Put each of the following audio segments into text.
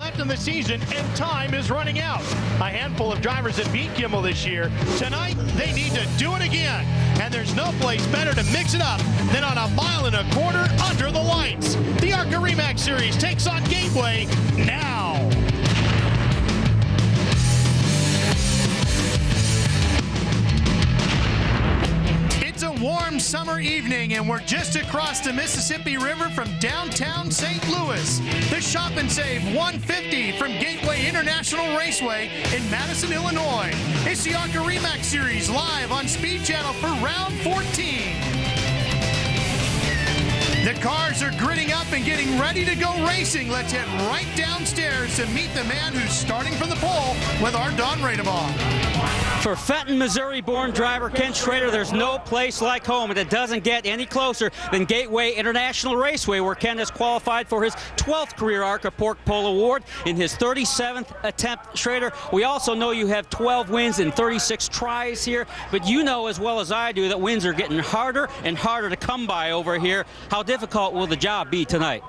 Left in the season, and time is running out. A handful of drivers that beat Kimmel this year. Tonight, they need to do it again. And there's no place better to mix it up than on a 1.25 miles under the lights. The ARCA RE Series takes on Gateway now. It's a warm summer evening, and we're just across the Mississippi River from downtown St. Louis. The Shop and Save 150 from Gateway International Raceway in Madison, Illinois. It's the ARCA RE Series live on Speed Channel for round 14. The cars are gritting up and getting ready to go racing. Let's head right downstairs to meet the man who's starting from the pole with our Don Radebaugh. For Fenton, Missouri-born driver Ken Schrader, there's no place like home, and it doesn't get any closer than Gateway International Raceway, where Ken has qualified for his 12th career ARCA Pork Pole Award in his 37th attempt. Schrader, we also know you have 12 wins in 36 tries here, but you know as well as I do that wins are getting harder and harder to come by over here. How difficult will the job be tonight?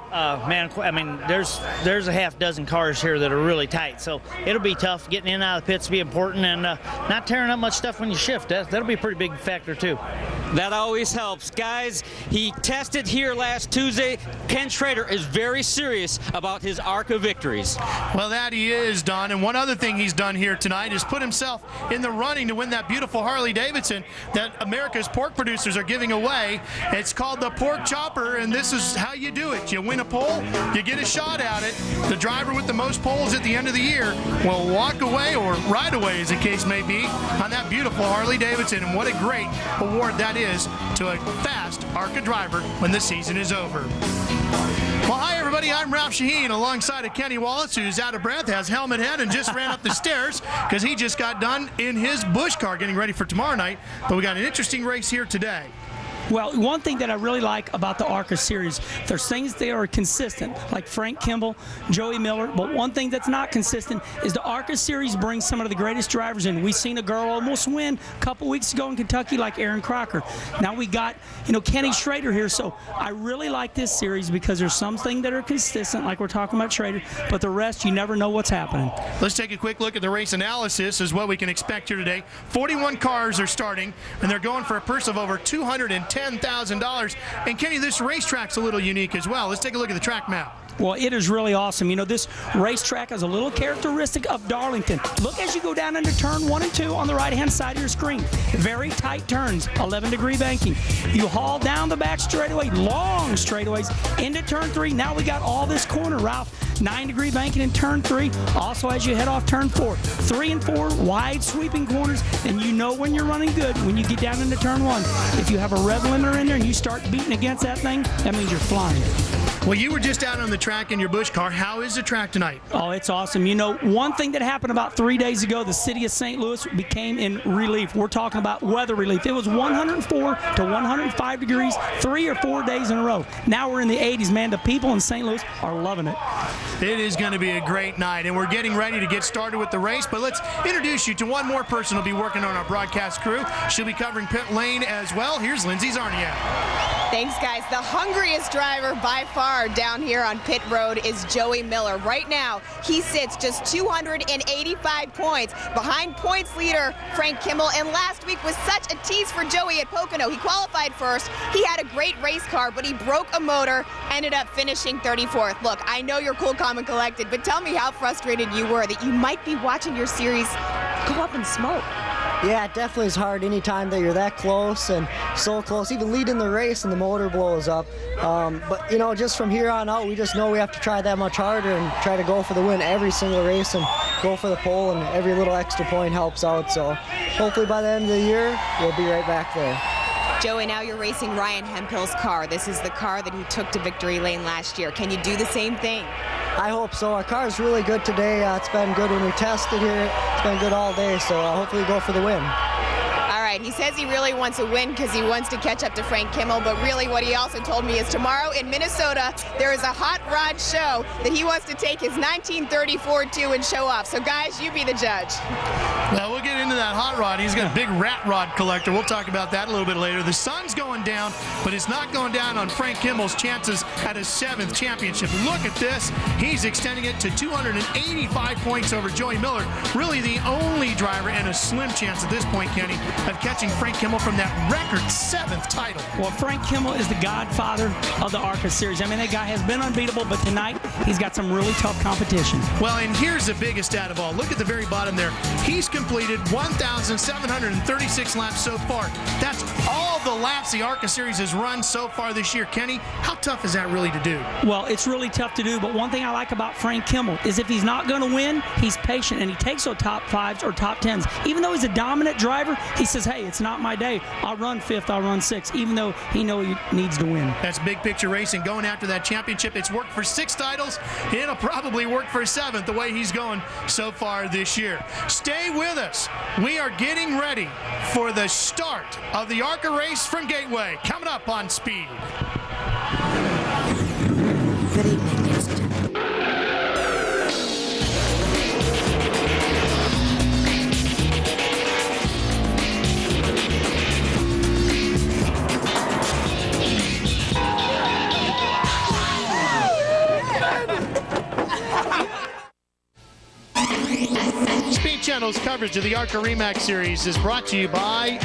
Man, I mean, there's a half dozen cars here that are really tight, so it'll be tough. Getting in and out of the pits will be important, and not tearing up much stuff when you shift. That'll be a pretty big factor too. That always helps. Guys, he tested here last Tuesday. Ken Schrader is very serious about his ARCA victories. Well, that he is, Don. And one other thing he's done here tonight is put himself in the running to win that beautiful Harley Davidson that America's pork producers are giving away. It's called the Pork Chopper, and this is how you do it. You win a pole, you get a shot at it. The driver with the most poles at the end of the year will walk away, or ride away as the case may be, on that beautiful Harley Davidson. And what a great award that is to a fast ARCA driver when the season is over. Well, hi everybody, I'm Ralph Shaheen alongside of Kenny Wallace, who's out of breath, has helmet head, and just ran up the stairs because he just got done in his Busch car getting ready for tomorrow night. But we got an interesting race here today. Well, one thing that I really like about the ARCA series, there's things that are consistent, like Frank Kimball, Joey Miller, but one thing that's not consistent is the ARCA series brings some of the greatest drivers in. We've seen a girl almost win a couple weeks ago in Kentucky like Aaron Crocker. Now we got, Kenny Schrader here, so I really like this series because there's some things that are consistent, like we're talking about Schrader, but the rest, you never know what's happening. Let's take a quick look at the race analysis as what we can expect here today. 41 cars are starting, and they're going for a purse of over $210,000. And Kenny, this racetrack's a little unique as well. Let's take a look at the track map. Well, it is really awesome. This racetrack is a little characteristic of Darlington. Look as you go down into turn 1 and 2 on the right-hand side of your screen. Very tight turns, 11-degree banking. You haul down the back straightaway, long straightaways, into turn 3. Now we got all this corner, Ralph. 9-degree banking in turn 3. Also, as you head off turn 4, 3 and 4, wide sweeping corners, and you know when you're running good when you get down into turn 1. If you have a rev limiter in there and you start beating against that thing, that means you're flying. Well, you were just out on the track in your Busch car. How is the track tonight? Oh, it's awesome. One thing that happened about 3 days ago, the city of St. Louis became in relief. We're talking about weather relief. It was 104 to 105 degrees 3 or 4 days in a row. Now we're in the 80s, man. The people in St. Louis are loving it. It is going to be a great night, and we're getting ready to get started with the race, but let's introduce you to one more person who'll be working on our broadcast crew. She'll be covering pit lane as well. Here's Lindsay Zarniak. Thanks, guys. The hungriest driver by far down here on pit road is Joey Miller. Right now, he sits just 285 points behind points leader Frank Kimball, and last week was such a tease for Joey at Pocono. He qualified first. He had a great race car, but he broke a motor, ended up finishing 34th. Look, I know you're cool, calm, and collected, but tell me how frustrated you were that you might be watching your series go up in smoke. Yeah, it definitely is hard anytime that you're that close and so close, even leading the race and the motor blows up. But, just from here on out, we just know we have to try that much harder and try to go for the win every single race and go for the pole, and every little extra point helps out. So hopefully by the end of the year, we'll be right back there. Joey, now you're racing Ryan Hemphill's car. This is the car that he took to victory lane last year. Can you do the same thing? I hope so. Our car is really good today. It's been good when we tested here. It's been good all day, so hopefully go for the win. All right, he says he really wants a win because he wants to catch up to Frank Kimball, but really what he also told me is tomorrow in Minnesota, there is a hot rod show that he wants to take his 1934 to and show off. So guys, you be the judge. Well, we'll get into into that hot rod. He's got a big rat rod collector. We'll talk about that a little bit later. The sun's going down, but it's not going down on Frank Kimmel's chances at his 7th championship. Look at this. He's extending it to 285 points over Joey Miller. Really the only driver and a slim chance at this point, Kenny, of catching Frank Kimmel from that record 7th title. Well, Frank Kimmel is the godfather of the ARCA series. I mean, that guy has been unbeatable, but tonight he's got some really tough competition. Well, and here's the biggest stat of all. Look at the very bottom there. He's completed 1,736 laps so far. That's all the laps the ARCA series has run so far this year. Kenny, how tough is that really to do? Well, it's really tough to do, but one thing I like about Frank Kimmel is if he's not going to win, he's patient, and he takes those top 5s or top 10s. Even though he's a dominant driver, he says, hey, it's not my day. I'll run 5th, I'll run 6th, even though he knows he needs to win. That's big picture racing, going after that championship. It's worked for 6 titles. It'll probably work for 7th the way he's going so far this year. Stay with us. We are getting ready for the start of the ARCA race from Gateway, coming up on Speed. Good evening, ladies and gentlemen. Speed Channel's coverage of the ARCA RE/MAX series is brought to you by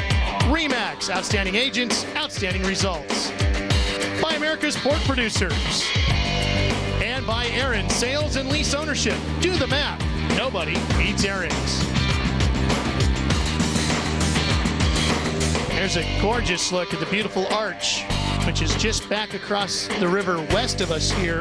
RE/MAX, outstanding agents, outstanding results. By America's pork producers. And by Aaron Sales and Lease Ownership. Do the math. Nobody beats Aaron's. There's a gorgeous look at the beautiful arch, which is just back across the river west of us here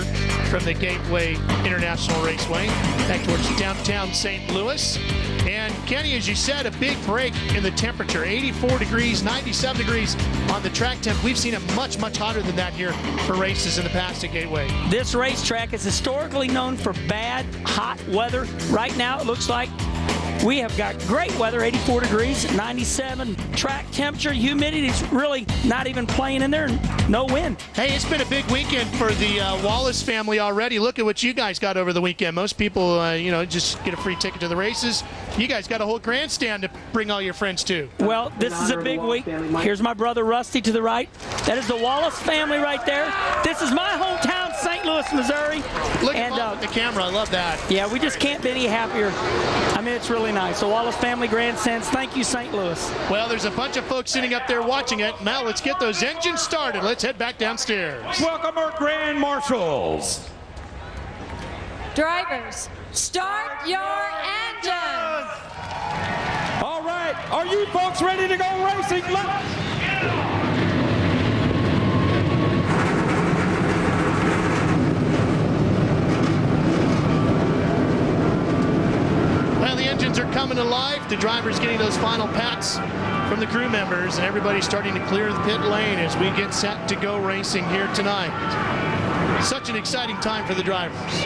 from the Gateway International Raceway, back towards downtown St. Louis. And Kenny, as you said, a big break in the temperature, 84 degrees, 97 degrees on the track temp. We've seen it much, much hotter than that here for races in the past at Gateway. This racetrack is historically known for bad, hot weather. Right now, it looks like we have got great weather, 84 degrees, 97 track temperature, humidity is really not even playing in there, no wind. Hey, it's been a big weekend for the Wallace family already. Look at what you guys got over the weekend. Most people, just get a free ticket to the races. You guys got a whole grandstand to bring all your friends to. Well, this is a big week. Here's my brother Rusty to the right. That is the Wallace family right there. This is my hometown, St. Louis, Missouri. Look at the camera. I love that. Yeah, we just can't be any happier. I mean, it's really nice. The Wallace family grandstands. Thank you, St. Louis. Well, there's a bunch of folks sitting up there watching it. Now let's get those engines started. Let's head back downstairs. Welcome our grand marshals. Drivers, start your engines. All right, are you folks ready to go racing? Well, the engines are coming to life. The driver's getting those final pats from the crew members, and everybody's starting to clear the pit lane as we get set to go racing here tonight. Such an exciting time for the drivers.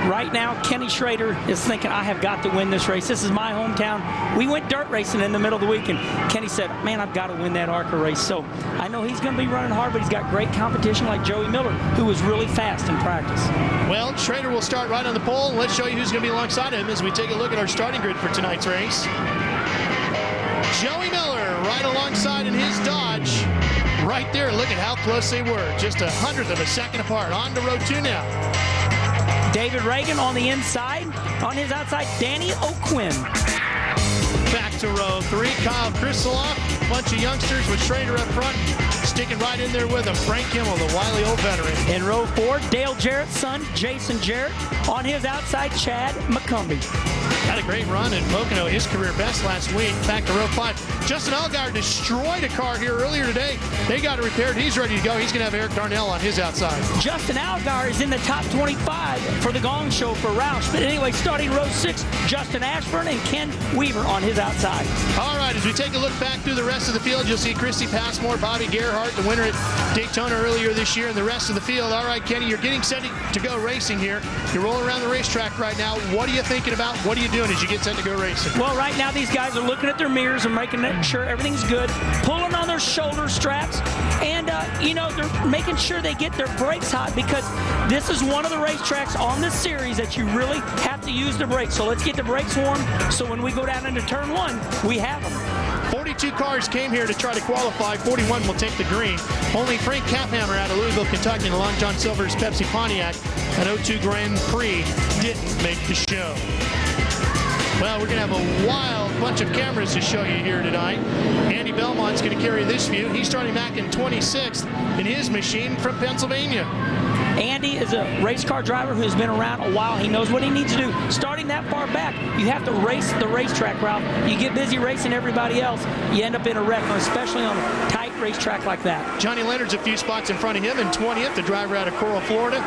Right now, Kenny Schrader is thinking, I have got to win this race. This is my hometown. We went dirt racing in the middle of the weekend. Kenny said, man, I've got to win that ARCA race. So I know he's going to be running hard, but he's got great competition like Joey Miller, who was really fast in practice. Well, Schrader will start right on the pole, and let's show you who's going to be alongside him as we take a look at our starting grid for tonight's race. Joey Miller right alongside in his Dodge. Right there, look at how close they were. Just 1/100 of a second apart. On to row 2 now. David Reagan on the inside. On his outside, Danny O'Quinn. Back to row 3, Kyle Kristoloff. Bunch of youngsters with Schrader up front, sticking right in there with him. Frank Kimmel, the wily old veteran. In row 4, Dale Jarrett's son, Jason Jarrett. On his outside, Chad McCumbee. Had a great run in Pocono, his career best last week. Back to row 5. Justin Allgaier destroyed a car here earlier today. They got it repaired. He's ready to go. He's going to have Eric Darnell on his outside. Justin Allgaier is in the top 25 for the Gong Show for Roush. But anyway, starting row 6, Justin Ashburn and Ken Weaver on his outside. All right, as we take a look back through the rest of the field, you'll see Christy Passmore, Bobby Gerhardt, the winner at Daytona earlier this year, and the rest of the field. All right, Kenny, you're getting set to go racing here. You're rolling around the racetrack right now. What are you thinking about? What are you doing as you get set to go racing? Well, right now these guys are looking at their mirrors and making sure everything's good, pulling on their shoulder straps, and they're making sure they get their brakes hot, because this is one of the racetracks on this series that you really have have to use the brakes. So let's get the brakes warm so when we go down into turn 1, we have them. 42 cars came here to try to qualify. 41 will take the green. Only Frank Caphammer out of Louisville, Kentucky, and Long John Silver's Pepsi Pontiac at 02 Grand Prix didn't make the show. Well, we're going to have a wild bunch of cameras to show you here tonight. Andy Belmont's going to carry this view. He's starting back in 26th in his machine from Pennsylvania. Andy is a race car driver who's been around a while. He knows what he needs to do. Starting that far back, you have to race the racetrack, Ralph. You get busy racing everybody else, you end up in a wreck, especially on a tight racetrack like that. Johnny Leonard's a few spots in front of him in 20th, the driver out of Coral, Florida.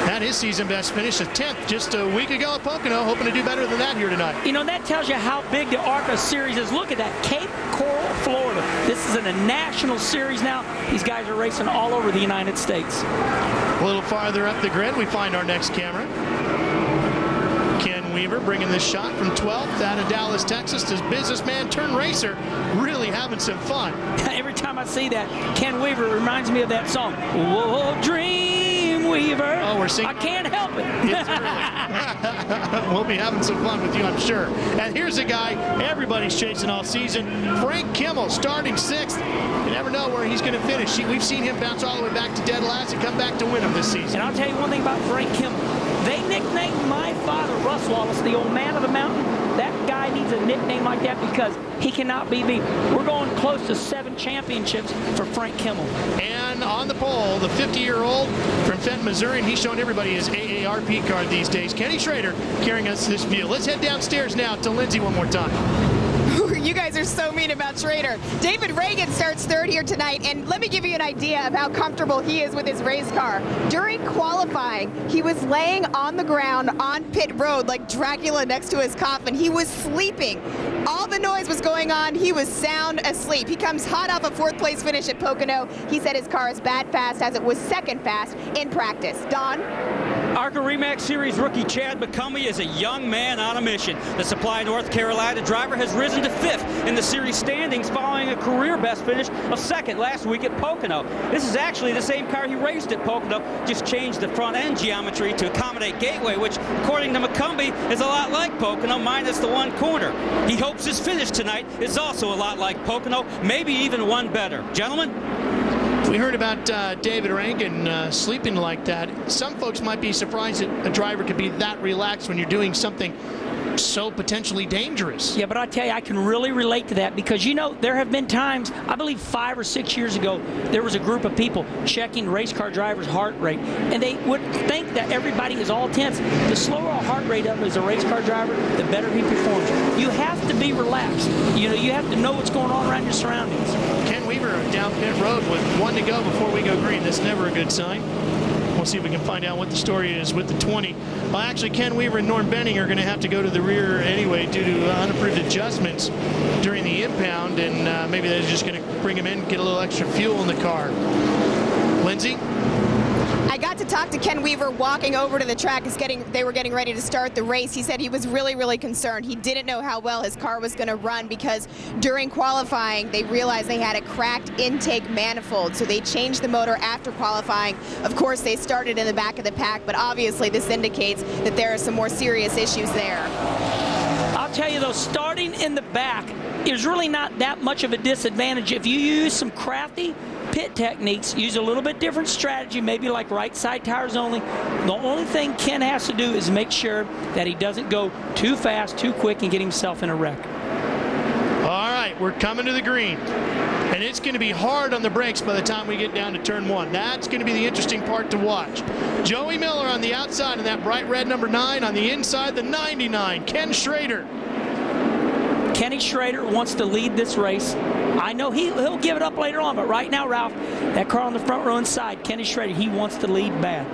Had his season best finish, a 10th just a week ago at Pocono, hoping to do better than that here tonight. You know, that tells you how big the ARCA series is. Look at that, Cape Coral, Florida. This is in a national series now. These guys are racing all over the United States. A little farther up the grid, we find our next camera. Ken Weaver bringing this shot from 12th out of Dallas, Texas. This businessman turned racer, really having some fun. Every time I see that, Ken Weaver reminds me of that song, Whoa, Dream Weaver. Oh, we're singing. I can't help it. It's early. We'll be having some fun with you, I'm sure. And here's a guy everybody's chasing all season, Frank Kimmel, starting 6th. You never know where he's going to finish. We've seen him bounce all the way back to dead last and come back to win him this season. And I'll tell you one thing about Frank Kimmel. They nicknamed my father, Russ Wallace, the old man of the mountain. That guy needs a nickname like that because he cannot be beat. We're going close to 7 championships for Frank Kimmel. And on the pole, the 50-year-old from Fenton, Missouri, and he's showing everybody his AARP card these days. Kenny Schrader carrying us this view. Let's head downstairs now to Lindsay one more time. You guys are so mean about Schrader. David Reagan starts 3rd here tonight, and let me give you an idea of how comfortable he is with his race car. During qualifying, he was laying on the ground on pit road like Dracula next to his coffin. He was sleeping. All the noise was going on. He was sound asleep. He comes hot off a 4th place finish at Pocono. He said his car is bad fast as it was 2nd fast in practice. Don? ARCA RE/MAX Series rookie Chad McCumbee is a young man on a mission. The Supply North Carolina driver has risen to 5th in the series standings following a career best finish of 2nd last week at Pocono. This is actually the same car he raced at Pocono, just changed the front end geometry to accommodate Gateway, which according to McCumbee is a lot like Pocono minus the one corner. He hopes his finish tonight is also a lot like Pocono, maybe even one better. Gentlemen? We heard about David Reagan sleeping like that. Some folks might be surprised that a driver could be that relaxed when you're doing something so potentially dangerous. Yeah, but I tell you, I can really relate to that because, you know, there have been times, I believe 5 or 6 years ago, there was a group of people checking race car drivers' heart rate, and they would think that everybody is all tense. The slower a heart rate up as a race car driver, the better he performs. You have to be relaxed. You know, you have to know what's going on around your surroundings. Ken Weaver down pit road with 1 to go before we go green. That's never a good sign. We'll see if we can find out what the story is with the 20. Well, actually, Ken Weaver and Norm Benning are going to have to go to the rear anyway due to unapproved adjustments during the impound, and maybe they're just going to bring him in, get a little extra fuel in the car. Lindsay? I got to talk to Ken Weaver walking over to the track. They were getting ready to start the race. He said he was really, really concerned. He didn't know how well his car was going to run because during qualifying, they realized they had a cracked intake manifold. So they changed the motor after qualifying. Of course, they started in the back of the pack, but obviously this indicates that there are some more serious issues there. I'll tell you, though, starting in the back is really not that much of a disadvantage. If you use some crafty pit techniques, use a little bit different strategy, maybe like right side tires only. The only thing Ken has to do is make sure that he doesn't go too fast, too quick, and get himself in a wreck. All right, we're coming to the green. And it's going to be hard on the brakes by the time we get down to turn 1. That's going to be the interesting part to watch. Joey Miller on the outside in that bright red number 9. On the inside, the 99, Ken Schrader. Kenny Schrader wants to lead this race. I know he'll give it up later on, but right now, Ralph, that car on the front row inside, Kenny Schrader, he wants to lead bad.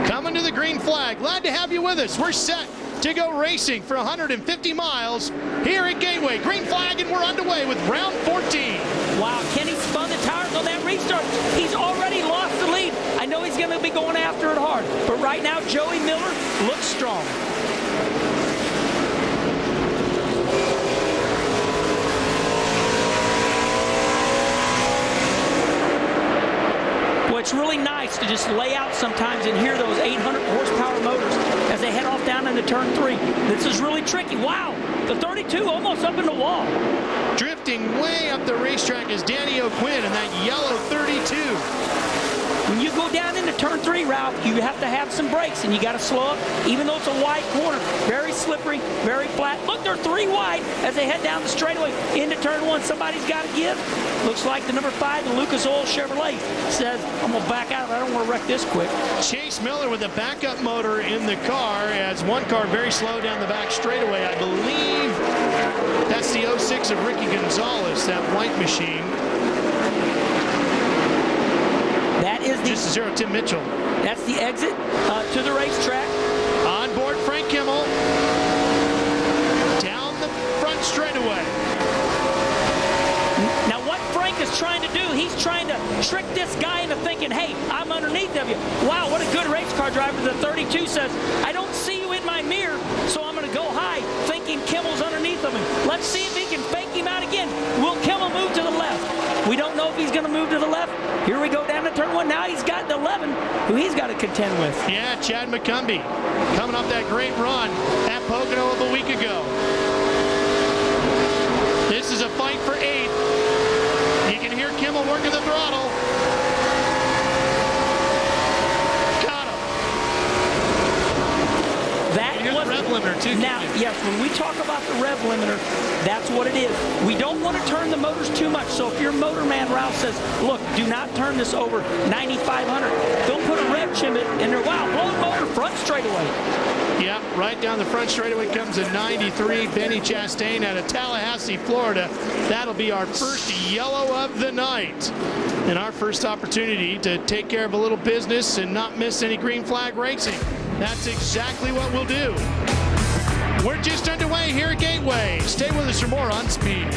Coming to the green flag. Glad to have you with us. We're set to go racing for 150 miles here at Gateway. Green flag, and we're underway with round 14. Wow, Kenny spun the tires on that restart. He's already lost the lead. I know he's going to be going after it hard, but right now, Joey Miller looks strong. It's really nice to just lay out sometimes and hear those 800 horsepower motors as they head off down into turn 3. This is really tricky. Wow, the 32 almost up in the wall. Drifting way up the racetrack is Danny O'Quinn in that yellow 32. When you go down into turn 3, Ralph, you have to have some brakes, and you got to slow up, even though it's a wide corner. Very slippery, very flat. Look, they're 3 wide as they head down the straightaway into turn 1. Somebody's got to give. Looks like the number 5, the Lucas Oil Chevrolet, says, I'm going to back out. I don't want to wreck this quick. Chase Miller with a backup motor in the car as one car very slow down the back straightaway. I believe that's the 06 of Ricky Gonzalez, that white machine. That is the just 0 Tim Mitchell. That's the exit to the racetrack. On board Frank Kimmel. Down the front straightaway. Now what Frank is trying to do, he's trying to trick this guy into thinking, hey, I'm underneath of you. Wow, what a good race car driver. The 32 says, I don't see you in my mirror, so I'm going to go high, thinking Kimmel's underneath of him. Let's see if he can fake him out again. Will Kimmel move to the left? We don't know if he's going to move to the left. Here we go down to turn 1. Now he's got the 11, who he's got to contend with. Yeah, Chad McCumbee coming off that great run at Pocono of a week ago. This is a fight for 8th. You can hear Kimmel working the throttle. Got him. That was the rev limiter too. Now, yes, when we talk about the rev limiter, that's what it is. We don't want to turn the motors too much. So if your motor man, Ralph, says, look, do not turn this over 9,500. Don't put a rev chim in there. Wow, blow the motor front straightaway. Yeah, right down the front straightaway comes a 93 Benny Chastain out of Tallahassee, Florida. That'll be our first yellow of the night. And our first opportunity to take care of a little business and not miss any green flag racing. That's exactly what we'll do. We're just underway here at Gateway. Stay with us for more on Speed.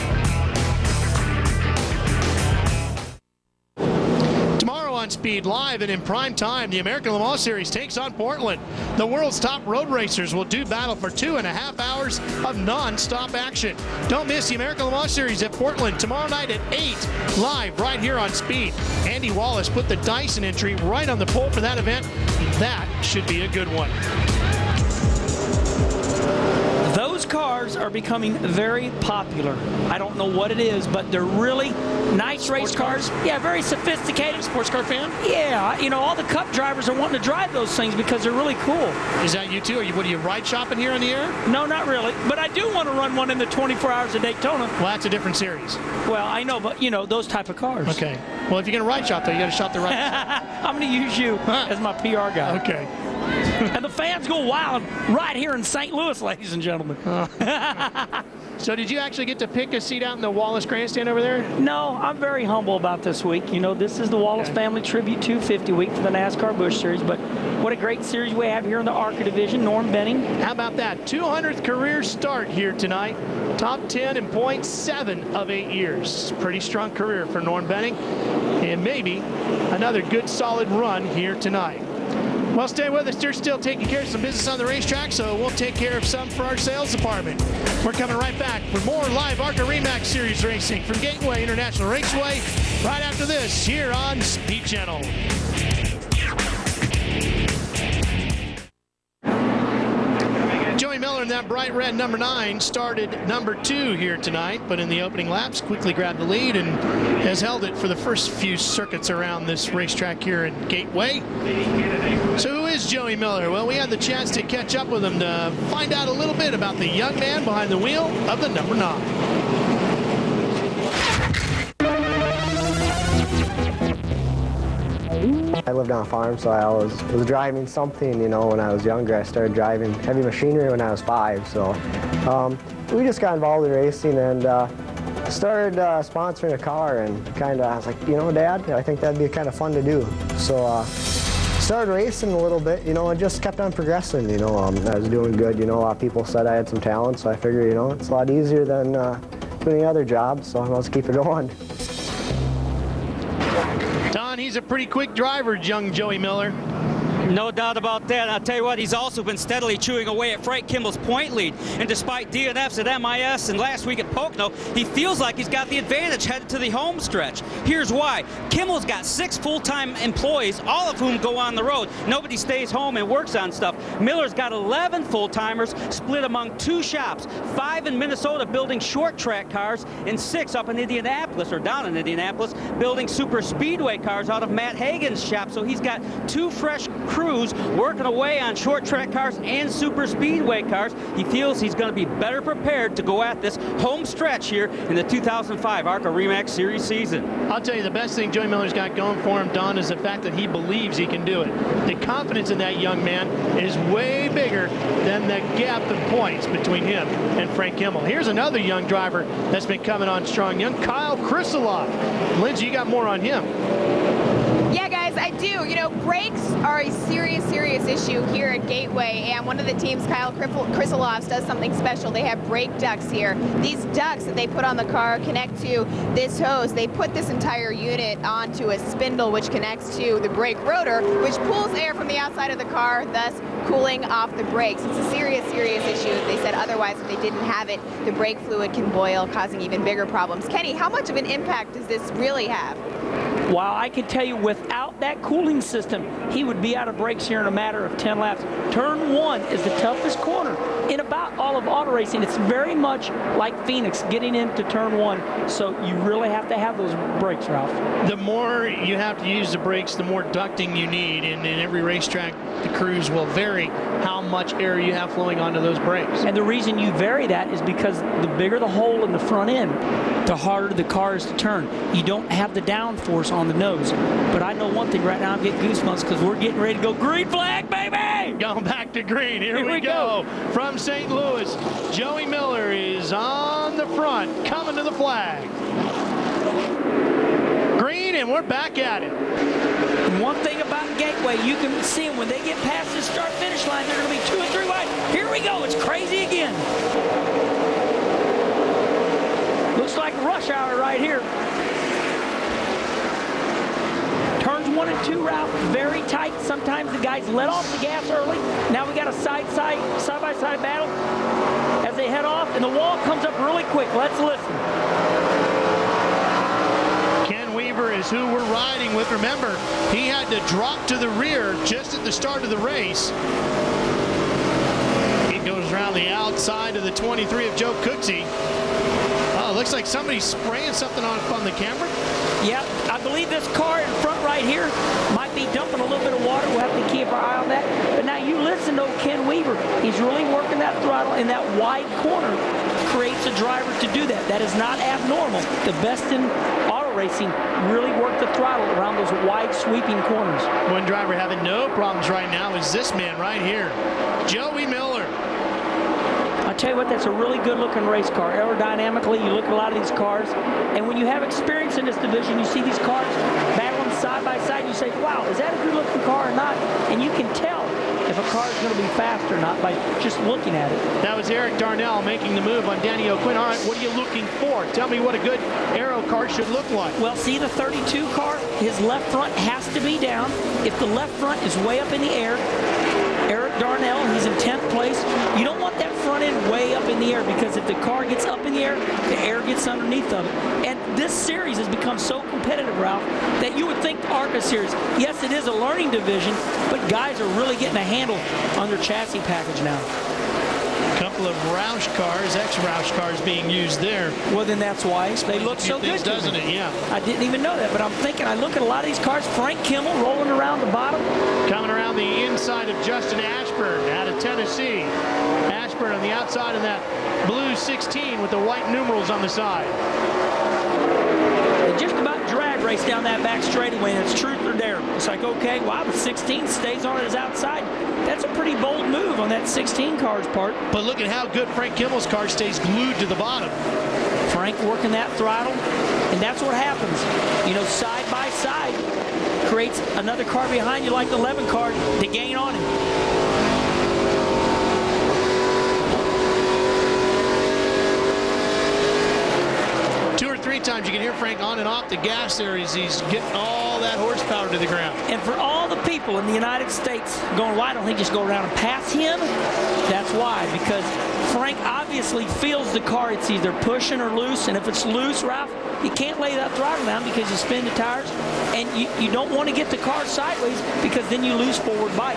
Tomorrow on Speed Live and in prime time, the American Le Mans Series takes on Portland. The world's top road racers will do battle for 2.5 hours of non-stop action. Don't miss the American Le Mans Series at Portland tomorrow night at 8, live right here on Speed. Andy Wallace put the Dyson entry right on the pole for that event. That should be a good one. Those cars are becoming very popular. I don't know what it is, but they're really nice race cars. Yeah, very sophisticated. Sports car fan? Yeah, you know, all the Cup drivers are wanting to drive those things because they're really cool. Is that you too? What are you ride shopping here on the air? No, not really. But I do want to run one in the 24 Hours of Daytona. Well, that's a different series. Well, I know, but you know, those type of cars. Okay. Well, if you're going to ride shop, though, you got to shop the right. I'm going to use you as my PR guy. Okay. And the fans go wild right here in St. Louis, ladies and gentlemen. So did you actually get to pick a seat out in the Wallace grandstand over there? No, I'm very humble about this week. You know, this is the Wallace Family Tribute 250 week for the NASCAR Busch Series, but what a great series we have here in the ARCA division. Norm Benning. How about that? 200th career start here tonight. Top 10 in points, 7 of 8 years. Pretty strong career for Norm Benning. And maybe another good solid run here tonight. Well, stay with us. They're still taking care of some business on the racetrack, so we'll take care of some for our sales department. We're coming right back with more live ARCA RE/MAX Series racing from Gateway International Raceway right after this here on Speed Channel. Joey Miller in that bright red number 9 started number 2 here tonight, but in the opening laps quickly grabbed the lead and has held it for the first few circuits around this racetrack here at Gateway. So who is Joey Miller? Well, we had the chance to catch up with him to find out a little bit about the young man behind the wheel of the number 9. I lived on a farm, so I always was driving something, you know, when I was younger. I started driving heavy machinery when I was 5, so we just got involved in racing and started sponsoring a car, and I was like, you know, Dad, I think that'd be kind of fun to do. So started racing a little bit, you know, and just kept on progressing, you know. I was doing good, you know, a lot of people said I had some talent, so I figured, you know, it's a lot easier than doing any other job, so let's keep it going. Don, he's a pretty quick driver, young Joey Miller. No doubt about that. I'll tell you what, he's also been steadily chewing away at Frank Kimmel's point lead. And despite DNFs at MIS and last week at Pocono, he feels like he's got the advantage headed to the home stretch. Here's why. Kimmel's got 6 full-time employees, all of whom go on the road. Nobody stays home and works on stuff. Miller's got 11 full-timers split among 2 shops, 5 in Minnesota building short track cars, and 6 up in Indianapolis, or down in Indianapolis, building super speedway cars out of Matt Hagen's shop. So he's got 2 fresh crews working away on short track cars and super speedway cars. He feels he's going to be better prepared to go at this home stretch here in the 2005 ARCA RE/MAX Series season. I'll tell you, the best thing Joey Miller's got going for him, Don, is the fact that he believes he can do it. The confidence in that young man is way bigger than the gap of points between him and Frank Kimmel. Here's another young driver that's been coming on strong, young Kyle Krisolov. Lindsay, you got more on him. Yeah, guys, I do. You know, brakes are a serious issue here at Gateway, and one of the teams, Kyle Krisolov's, does something special. They have brake ducts here. These ducts that they put on the car connect to this hose. They put this entire unit onto a spindle which connects to the brake rotor, which pulls air from the outside of the car, thus cooling off the brakes. It's a serious issue. They said otherwise, if they didn't have it, the brake fluid can boil, causing even bigger problems. Kenny, how much of an impact does this really have? Well, I can tell you, without that cooling system, he would be out of brakes here in a matter of 10 laps. Turn 1 is the toughest corner in about all of auto racing. It's very much like Phoenix getting into turn 1, so you really have to have those brakes, Ralph. The more you have to use the brakes, the more ducting you need, and in every racetrack, the crews will vary how much air you have flowing onto those brakes. And the reason you vary that is because the bigger the hole in the front end, the harder the car is to turn. You don't have the downforce on the nose. But I know one thing right now, I'm getting goosebumps because we're getting ready to go green flag, baby! Going back to green. Here we go. From St. Louis, Joey Miller is on the front, coming to the flag. Green, and we're back at it. And one thing about Gateway, you can see them when they get past the start-finish line, they're going to be 2 and 3 wide. Here we go. It's crazy again. Looks like rush hour right here. Turns 1 and 2, Ralph, very tight. Sometimes the guys let off the gas early. Now we got a side-by-side battle as they head off, and the wall comes up really quick. Let's listen. Is who we're riding with. Remember, he had to drop to the rear just at the start of the race. He goes around the outside of the 23 of Joe Cooksey. Oh, looks like somebody's spraying something on the camera. Yeah, I believe this car in front right here might be dumping a little bit of water. We'll have to keep our eye on that. But now you listen to Ken Weaver. He's really working that throttle in that wide corner. Creates a driver to do that. That is not abnormal. The best in auto racing really work the throttle around those wide sweeping corners. One driver having no problems right now is this man right here, Joey Miller. I tell you what, that's a really good looking race car. Aerodynamically, you look at a lot of these cars, and when you have experience in this division, you see these cars battling side by side, you say, wow, is that a good looking car or not? And you can tell if a car is going to be fast or not by just looking at it. That was Eric Darnell making the move on Danny O'Quinn. All right, what are you looking for? Tell me what a good aero car should look like. Well, see the 32 car? His left front has to be down. If the left front is way up in the air, Eric Darnell, he's in 10th place. You don't want that front end way up in the air, because if the car gets up in the air gets underneath of it. And this series has become so competitive, Ralph, that you would think the ARCA series, yes, it is a learning division, but guys are really getting a handle on their chassis package now. A couple of Roush cars, ex-Roush cars being used there. Well, then that's why they look so good, doesn't it? Yeah. I didn't even know that, but I'm thinking, I look at a lot of these cars, Frank Kimmel rolling around the bottom. Coming around the inside of Justin Ashburn out of Tennessee. Ashburn on the outside of that blue 16 with the white numerals on the side. They just about drag race down that back straightaway, and it's truth or dare. It's like, okay, wow, the 16 stays on his outside. That's a pretty bold move on that 16 car's part. But look at how good Frank Kimmel's car stays glued to the bottom. Frank working that throttle, and that's what happens. You know, side by side creates another car behind you like the 11 car to gain on him. 3 times you can hear Frank on and off the gas there as he's getting all that horsepower to the ground. And for all all the people in the United States going, why don't he just go around and pass him? That's why, because Frank obviously feels the car. It's either pushing or loose, and if it's loose, Ralph, you can't lay that throttle down because you spin the tires, and you don't want to get the car sideways because then you lose forward bite.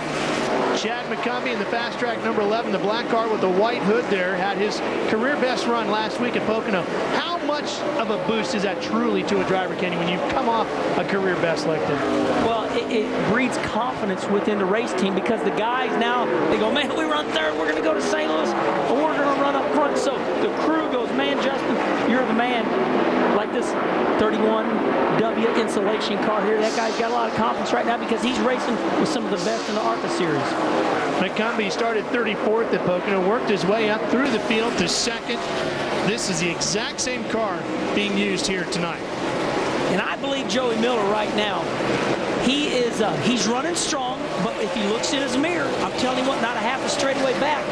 Chad McCumbee in the fast track number 11, the black car with the white hood there, had his career best run last week at Pocono. How much of a boost is that truly to a driver, Kenny, when you come off a career best like that? Well, it breeds confidence within the race team because the guys now, they go, man, we run third, we're going to go to St. Louis, or we're going to run up front. So the crew goes, man, Justin, you're the man. Like this 31W insulation car here, that guy's got a lot of confidence right now because he's racing with some of the best in the ARCA series. McCumbee started 34th at Pocono, worked his way up through the field to second. This is the exact same car being used here tonight. And I believe Joey Miller right now, he's running strong, but if he looks in his mirror, I'm telling you what, not a half a straightaway back.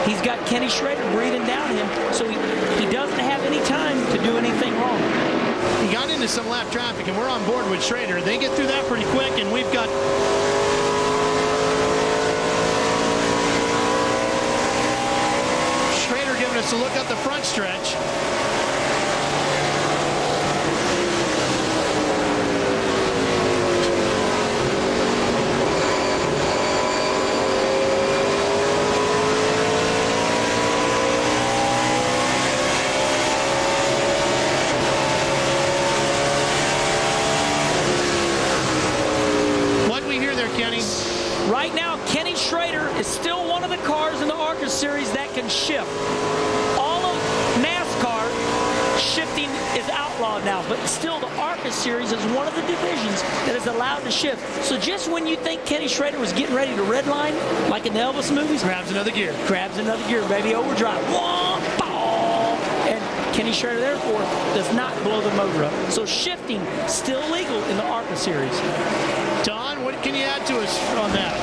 He's got Kenny Schrader breathing down him, so he doesn't have any time to do anything wrong. He got into some lap traffic, and we're on board with Schrader. They get through that pretty quick, and we've got Schrader giving us a look up the front stretch. Right now, Kenny Schrader is still one of the cars in the ARCA series that can shift. All of NASCAR shifting is outlawed now, but still the ARCA series is one of the divisions that is allowed to shift. So just when you think Kenny Schrader was getting ready to redline, like in the Elvis movies, grabs another gear, baby, overdrive. And Kenny Schrader, therefore, does not blow the motor up. So shifting still legal in the ARCA series. Don, what can you add to us on that?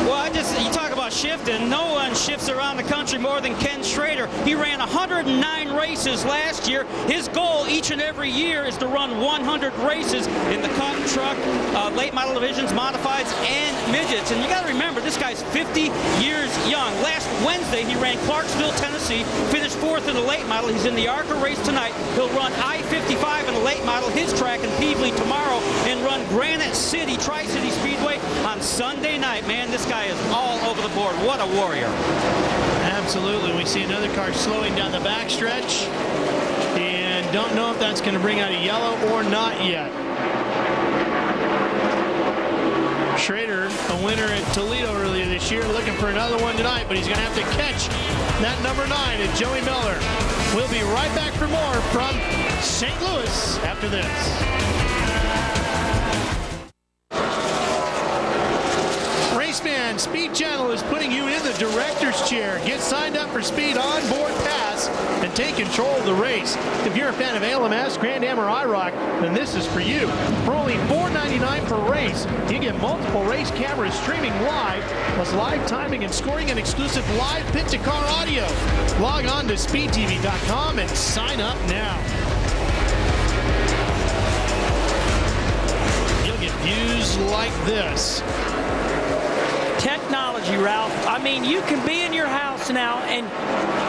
Well, you talk about shifting. No one shifts around the country more than Ken Schrader. He ran 109 races last year. His goal each and every year is to run 100 races in the cotton truck, late model divisions, modifieds, and midgets. And you got to remember, this guy's 50 years young. Last Wednesday, he ran Clarksville, Tennessee, finished 4th in the late model. He's in the ARCA race tonight. He'll run I-55 in the late model, his track in Peevely tomorrow, and run Granite City, Tri-City Speedway on Sunday night. Man, this guy is all over the board. What a warrior. Absolutely. We see another car slowing down the backstretch, and don't know if that's going to bring out a yellow or not yet. Schrader, a winner at Toledo earlier this year, looking for another one tonight, but he's going to have to catch that number 9 at Joey Miller. We'll be right back for more from St. Louis after this. Raceman Speed Channel is putting you in the director's chair. Get signed up for Speed Onboard Pass and take control of the race. If you're a fan of ALMS, Grand Am, or IROC, then this is for you. For only $4.99 per race, you get multiple race cameras streaming live, plus live timing and scoring and exclusive live pit-to-car audio. Log on to speedtv.com and sign up now. You'll get views like this. Technology, Ralph. I mean, you can be in your house now, and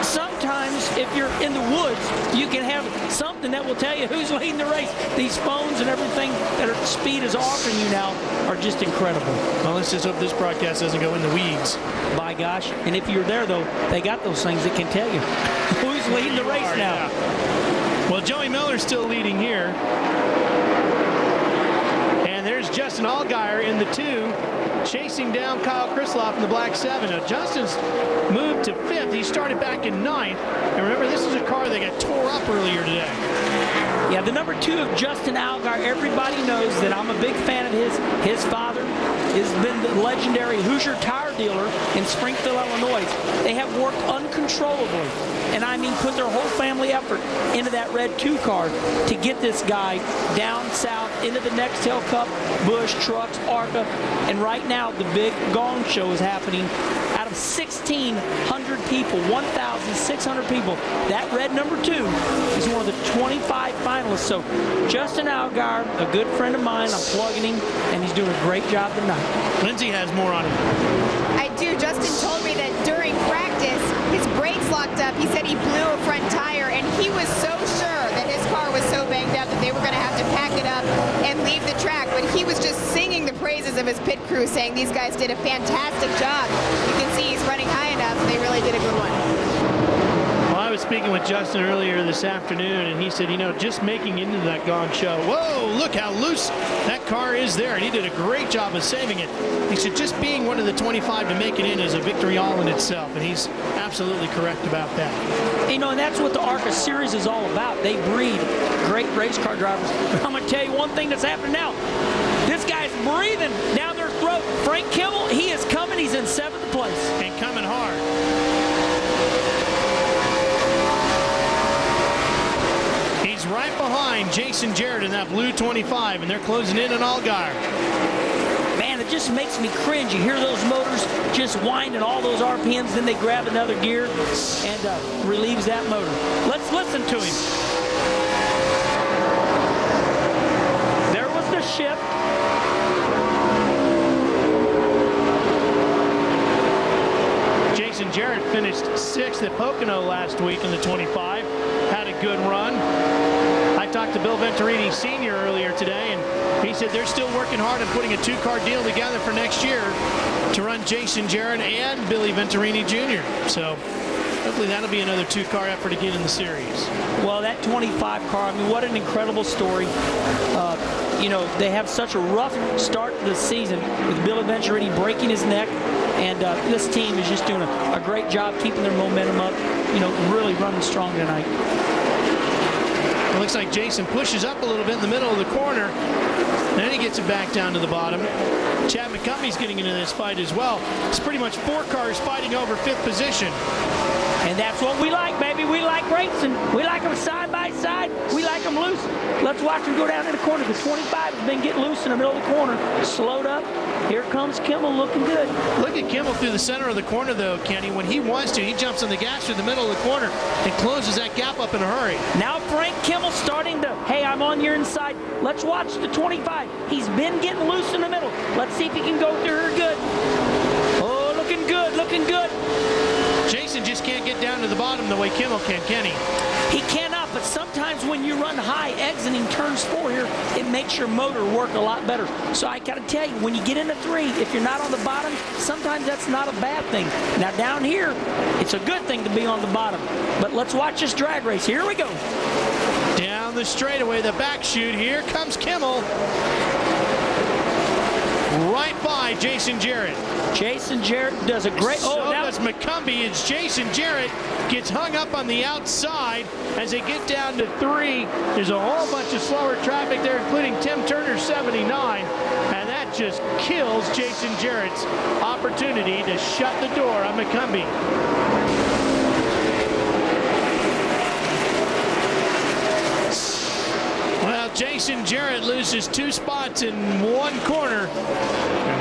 sometimes if you're in the woods, you can have something that will tell you who's leading the race. These phones and everything that Speed is offering you now are just incredible. Well, let's just hope this broadcast doesn't go in the weeds. By gosh. And if you're there, though, they got those things that can tell you who's leading the race now. Yeah. Well, Joey Miller's still leading here. And there's Justin Allgaier in the 2. Chasing down Kyle Krisloff in the black 7. Now, Justin's moved to 5th. He started back in 9th. And remember, this is a car that got tore up earlier today. Yeah, the number 2 of Justin Allgaier, everybody knows that I'm a big fan of his. His father has been the legendary Hoosier tire dealer in Springfield, Illinois. They have worked uncontrollably, and I mean put their whole family effort into that red 2 car to get this guy down south into the Nextel Cup, Busch, Trucks, ARCA, and right now the big gong show is happening out of of 1,600 people, 1,600 people. That red number 2 is one of the 25 finalists. So Justin Allgaier, a good friend of mine, I'm plugging him, and he's doing a great job tonight. Lindsay has more on him. I do. Justin told me that during practice, his brakes locked up. He said he blew a front tire, and he was so sure that his car was so banged up that they were going to have to pack it up and leave the track. But he was just singing the praises of his pit crew, saying these guys did a fantastic job. You can see he's running high enough. They really did a good one. Well, I was speaking with Justin earlier this afternoon, and he said, you know, just making into that gong show, whoa, look how loose that car is there. And he did a great job of saving it. He said just being one of the 25 to make it in is a victory all in itself, and he's absolutely correct about that. You know, and that's what the ARCA series is all about. They breed great race car drivers. But I'm going to tell you one thing that's happening now. This guy's breathing down their throat. Frank Kimmel, he is coming. He's in 7th place. And coming hard. He's right behind Jason Jarrett in that blue 25, and they're closing in on Allgaier. Man, it just makes me cringe. You hear those motors just whine at all those RPMs, then they grab another gear and relieves that motor. Let's listen to him. There was the shift. Jason Jarrett finished 6th at Pocono last week in the 25. Had a good run. I talked to Bill Venturini Sr. earlier today, and he said they're still working hard on putting a 2-car deal together for next year to run Jason Jarrett and Billy Venturini Jr. So hopefully that'll be another 2-car effort again in the series. Well, that 25 car, I mean, what an incredible story. You know, they have such a rough start to the season with Billy Venturini breaking his neck, and this team is just doing a great job keeping their momentum up, you know, really running strong tonight. It looks like Jason pushes up a little bit in the middle of the corner. Then he gets it back down to the bottom. Chad McCumbie's getting into this fight as well. It's pretty much 4 cars fighting over 5th position. And that's what we like, baby. We like racing. We like them side by side. We like them loose. Let's watch them go down in the corner. The 25 has been getting loose in the middle of the corner. Slowed up. Here comes Kimmel looking good. Look at Kimmel through the center of the corner, though, Kenny. When he wants to, he jumps on the gas through the middle of the corner and closes that gap up in a hurry. Now Frank Kimmel starting to, hey, I'm on your inside. Let's watch the 25. He's been getting loose in the middle. Let's see if he can go through her good. Oh, looking good, looking good. Jason just can't get down to the bottom the way Kimmel can he? He cannot, but sometimes when you run high exiting turns 4 here, it makes your motor work a lot better. So I got to tell you, when you get into 3, if you're not on the bottom, sometimes that's not a bad thing. Now down here, it's a good thing to be on the bottom. But let's watch this drag race. Here we go. Down the straightaway, the back chute. Here comes Kimmel. Right by Jason Jarrett. Jason Jarrett does a great... So now does McCumbie. It's Jason Jarrett gets hung up on the outside as they get down to 3. There's a whole bunch of slower traffic there, including Tim Turner 79, and that just kills Jason Jarrett's opportunity to shut the door on McCumbie. Jason Jarrett loses 2 spots in 1 corner.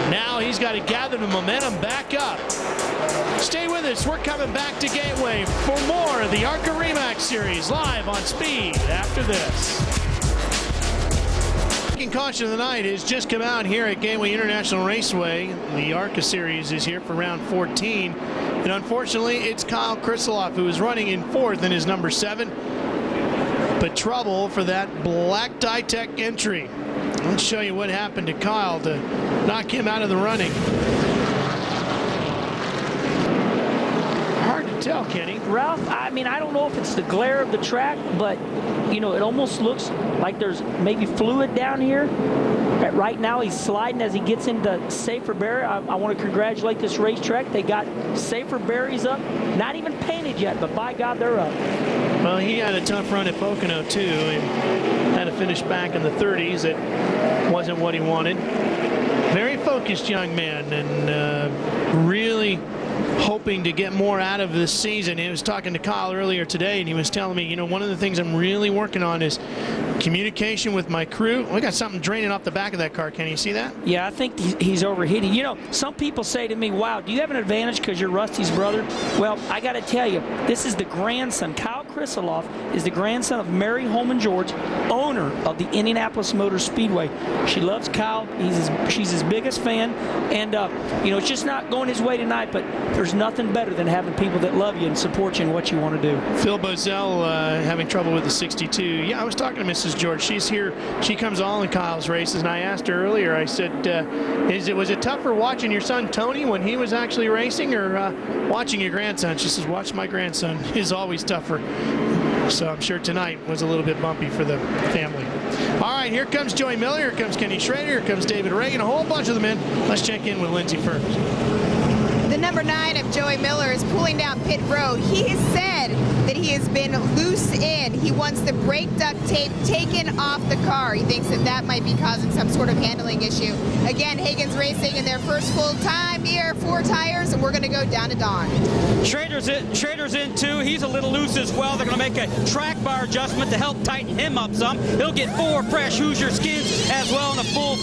Now he's got to gather the momentum back up. Stay with us. We're coming back to Gateway for more of the ARCA Remax Series live on Speed after this. Second caution of the night has just come out here at Gateway International Raceway. The ARCA Series is here for round 14. And unfortunately, it's Kyle Krisiloff who is running in 4th in his number 7. But trouble for that black Ditech entry. Let's show you what happened to Kyle to knock him out of the running. Hard to tell, Kenny. Ralph, I mean, I don't know if it's the glare of the track, but, you know, it almost looks like there's maybe fluid down here. Right now, he's sliding as he gets into safer barrier. I want to congratulate this racetrack. They got safer barriers up. Not even painted yet, but by God, they're up. Well, he had a tough run at Pocono, too, and had to finish back in the 30s. It wasn't what he wanted. Very focused young man, and really hoping to get more out of this season. He was talking to Kyle earlier today, and he was telling me, you know, one of the things I'm really working on is Communication with my crew. We got something draining off the back of that car. Can you see that? Yeah, I think he's overheating. You know, some people say to me, wow, do you have an advantage because you're Rusty's brother? Well, I got to tell you, this is the grandson. Kyle Krisiloff is the grandson of Mary Holman George, owner of the Indianapolis Motor Speedway. She loves Kyle. She's his biggest fan. And, you know, it's just not going his way tonight, but there's nothing better than having people that love you and support you in what you want to do. Phil Bozell having trouble with the 62. Yeah, I was talking to Mrs. George. She's here. She comes all in Kyle's races, and I asked her earlier, I said, was it tougher watching your son Tony when he was actually racing, or watching your grandson? She says, watching my grandson is always tougher. So I'm sure tonight was a little bit bumpy for the family. All right, here comes Joey Miller, here comes Kenny Schrader, here comes David Reagan, a whole bunch of them in. Let's check in with Lindsay first. The number 9 of Joey Miller is pulling down pit road. He has said that he has been loose in. He wants the brake duct tape taken off the car. He thinks that might be causing some sort of handling issue. Again, Hagan's racing in their first full time here, 4 tires, and we're going to go down to Don. Schrader's in too. He's a little loose as well. They're going to make a track bar adjustment to help tighten him up some. He'll get 4 fresh Hoosier skins as well, and a full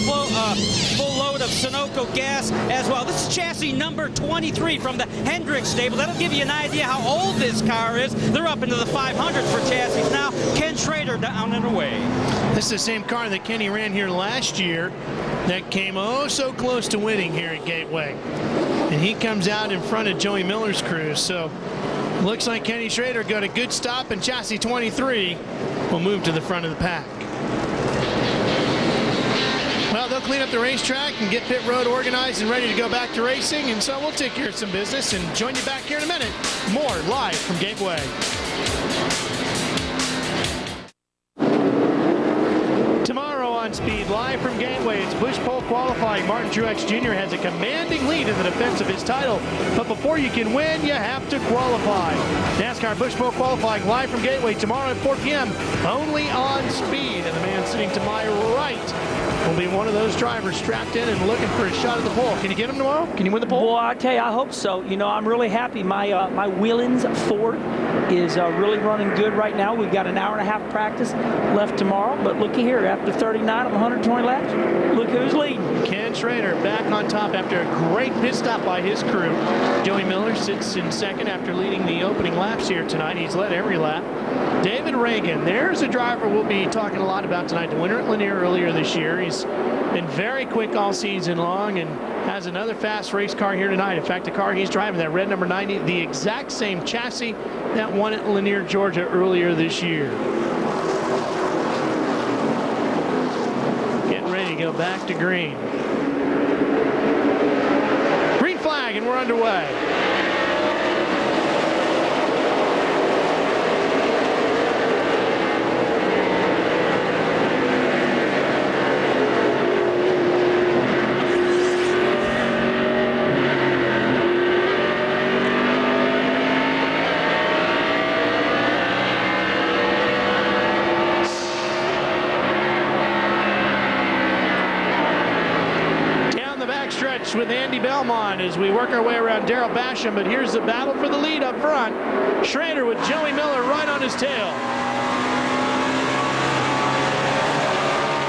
load of Sunoco gas as well. This is chassis number 23 from the Hendricks stable. That'll give you an idea how old this car is. They're up into the 500 for chassis now. Ken Schrader down and away. This is the same car that Kenny ran here last year that came oh so close to winning here at Gateway. And he comes out in front of Joey Miller's crew. So looks like Kenny Schrader got a good stop, and chassis 23 will move to the front of the pack. Well, they'll clean up the racetrack and get pit road organized and ready to go back to racing. And so we'll take care of some business and join you back here in a minute. More live from Gateway. Tomorrow on Speed, live from Gateway, it's Busch Pole qualifying. Martin Truex Jr. has a commanding lead in the defense of his title. But before you can win, you have to qualify. NASCAR Busch Pole qualifying live from Gateway tomorrow at 4 p.m. only on Speed. And the man sitting to my right will be one of those drivers strapped in and looking for a shot at the pole. Can you get him tomorrow? Can you win the pole? Well, I tell you, I hope so. You know, I'm really happy. My Willens Ford is really running good right now. We've got an hour and a half practice left tomorrow. But looky here, after 39 of 120 laps, look who's leading. Ken Schrader back on top after a great pit stop by his crew. Joey Miller sits in second after leading the opening laps here tonight. He's led every lap. David Reagan, there's a driver we'll be talking a lot about tonight. The winner at Lanier earlier this year. He's been very quick all season long and has another fast race car here tonight. In fact, the car he's driving, that red number 90, the exact same chassis that won at Lanier, Georgia earlier this year. Getting ready to go back to green. Green flag, and we're underway. With Andy Belmont as we work our way around Darrell Basham, but here's the battle for the lead up front. Schrader with Joey Miller right on his tail.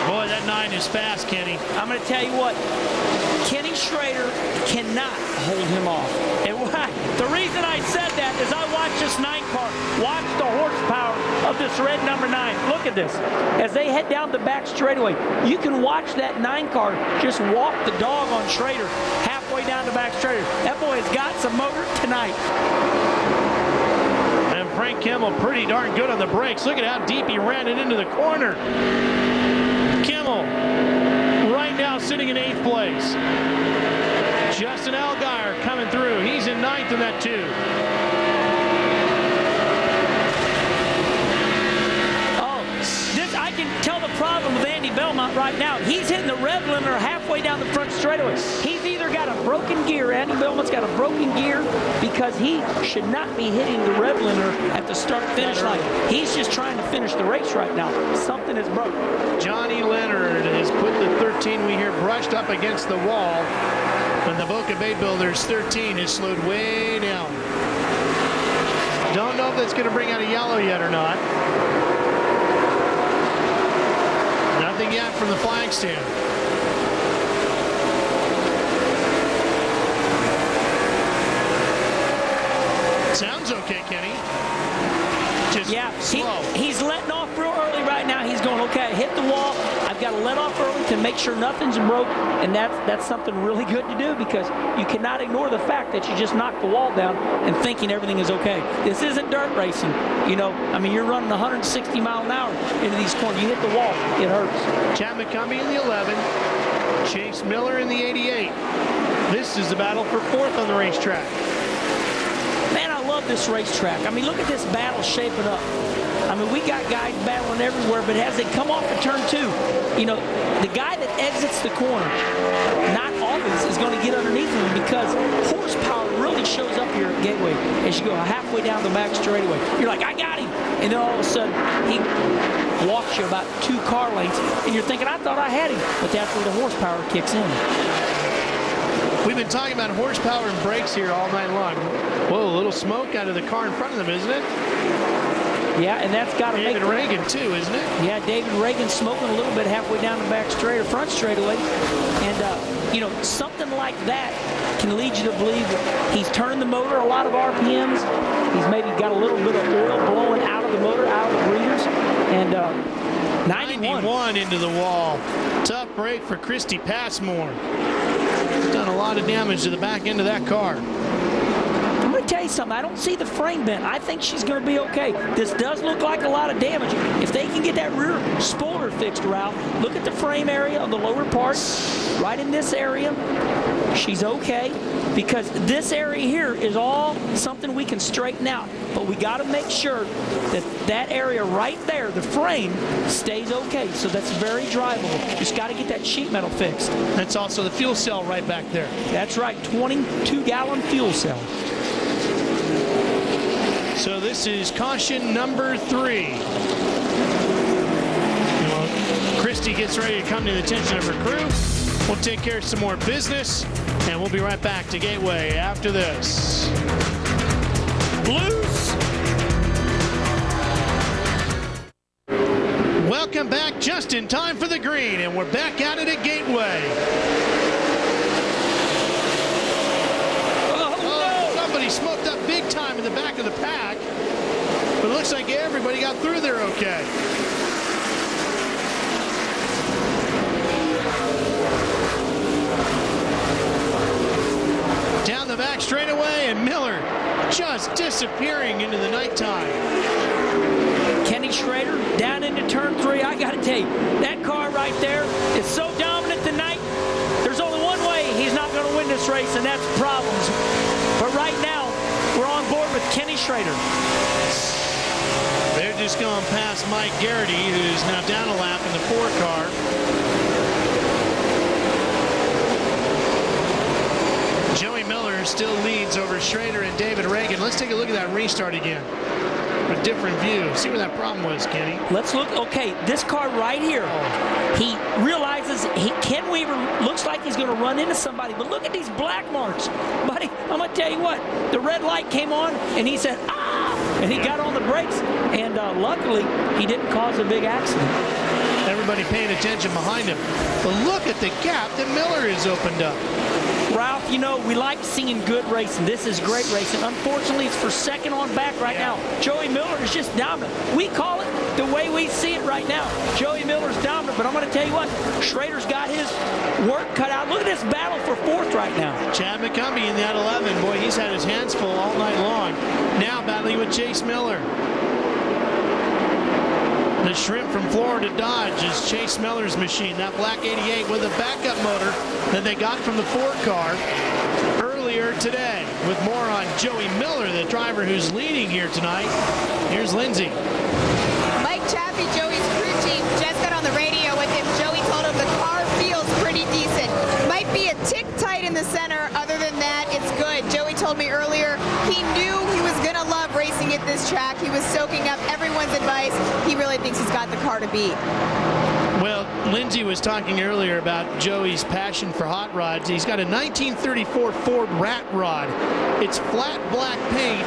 Boy, that 9 is fast, Kenny. I'm going to tell you what, Kenny Schrader cannot hold him off. And why? The reason I said that is I watched this 9 car, watch the horsepower of this red number 9. Look at this. As they head down the back straightaway, you can watch that 9 car just walk the dog on Schrader halfway down the back straightaway. That boy has got some motor tonight. And Frank Kimmel pretty darn good on the brakes. Look at how deep he ran it into the corner. Kimmel right now sitting in 8th place. Justin Allgaier coming through. He's in 9th in that 2. I can tell the problem with Andy Belmont right now. He's hitting the rev limiter halfway down the front straightaway. He's either got a broken gear, Andy Belmont's got a broken gear, because he should not be hitting the rev limiter at the start-finish line. He's just trying to finish the race right now. Something is broken. Johnny Leonard has put the 13 we hear brushed up against the wall, and the Boca Bay Builders 13 is slowed way down. Don't know if that's going to bring out a yellow yet or not. Nothing yet from the flag stand. Sounds okay, Kenny. Just slow. He's letting off real early right now. He's going, okay, hit the wall. I've got to let off early to make sure nothing's broke, and that's something really good to do, because you cannot ignore the fact that you just knocked the wall down and thinking everything is okay. This isn't dirt racing. You know, I mean, you're running 160 mile an hour into these corners. You hit the wall, it hurts. Chad McCumbee in the 11, Chase Miller in the 88. This is the battle for fourth on the racetrack. Man, I love this racetrack. I mean, look at this battle shaping up. I mean, we got guys battling everywhere, but as they come off of turn 2, you know, the guy that exits the corner, not always is going to get underneath him, because horsepower really shows up here at Gateway as you go halfway down the back straightaway. You're like, I got him. And then all of a sudden, he walks you about 2 car lengths, and you're thinking, I thought I had him. But that's where the horsepower kicks in. We've been talking about horsepower and brakes here all night long. Whoa, a little smoke out of the car in front of them, isn't it? Yeah, and that's got to make... David Reagan, too, isn't it? Yeah, David Reagan smoking a little bit halfway down the back straight or front straightaway. And, you know, something like that can lead you to believe that he's turning the motor a lot of RPMs. He's maybe got a little bit of oil blowing out of the motor, out of the breathers. And 91 into the wall. Tough break for Christy Passmore. He's done a lot of damage to the back end of that car. I'm going to tell you something. I don't see the frame bent. I think she's going to be okay. This does look like a lot of damage. If they can get that rear spoiler fixed, Ralph, look at the frame area of the lower part. Right in this area, she's okay, because this area here is all something we can straighten out. But we got to make sure that that area right there, the frame, stays okay. So that's very drivable. Just got to get that sheet metal fixed. That's also the fuel cell right back there. That's right, 22-gallon fuel cell. So this is caution number 3. Well, Christy gets ready to come to the attention of her crew. We'll take care of some more business, and we'll be right back to Gateway after this. Loose. Welcome back just in time for the green, and we're back at it at Gateway. Oh, no. Somebody smoked up big time in the back of the pack, but it looks like everybody got through there okay. Down the back straightaway, and Miller just disappearing into the nighttime. Kenny Schrader down into turn 3. I got to tell you, that car right there is so dominant tonight. There's only one way he's not going to win this race, and that's problems. But right now, we're on board with Kenny Schrader. They're just going past Mike Garrity, who's now down a lap in the 4 car. Joey Miller still leads over Schrader and David Reagan. Let's take a look at that restart again. A different view. See where that problem was, Kenny. Let's look. Okay, this car right here. He realizes Ken Weaver looks like he's going to run into somebody, but look at these black marks. Buddy, I'm going to tell you what. The red light came on, and he said, ah! And he got on the brakes, and luckily, he didn't cause a big accident. Everybody paying attention behind him. But look at the gap that Miller has opened up. Ralph, you know, we like seeing good racing. This is great racing. Unfortunately, it's for second on back right now. Joey Miller is just dominant. We call it the way we see it right now. Joey Miller's dominant, but I'm going to tell you what, Schrader's got his work cut out. Look at this battle for 4th right now. Chad McCumbee in that 11. Boy, he's had his hands full all night long. Now battling with Chase Miller. The shrimp from Florida Dodge is Chase Miller's machine. That black 88 with a backup motor that they got from the 4 car earlier today. With more on Joey Miller, the driver who's leading here tonight. Here's Lindsay. Mike Chaffee, Joey's crew chief, just got on the radio with him. Joey told him the car feels pretty decent. Might be a tick tight in the center. Other than that, it's good. Joey told me earlier he knew he was going to love racing at this track. He was soaking up everyone's advice. He really thinks he's got the car to beat. Well, Lindsay was talking earlier about Joey's passion for hot rods. He's got a 1934 Ford Rat Rod. It's flat black paint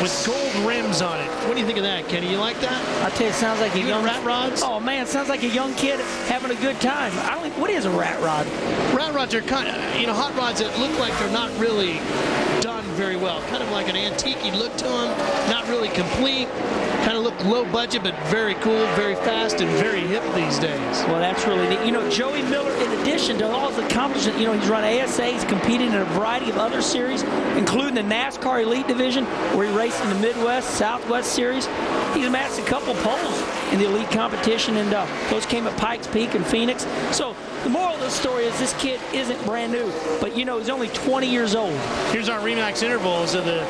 with gold rims on it. What do you think of that, Kenny? You like that? I tell you, it sounds like a young rat rods. Oh man, it sounds like a young kid having a good time. What is a rat rod? Rat rods are kind of, hot rods that look like they're not really done very well. Kind of like an antique look to them, not really complete. Kind of look low budget, but very cool, very fast, and very hip these days. Well, that's really neat. Joey Miller, in addition to all his accomplishments, he's run ASA, he's competed in a variety of other series, including the NASCAR Elite Division, where he raced in the Midwest, Southwest Series. He's amassed a couple poles in the elite competition, and those came at Pikes Peak and Phoenix. So the moral of the story is this kid isn't brand new, but he's only 20 years old. Here's our Remax intervals of the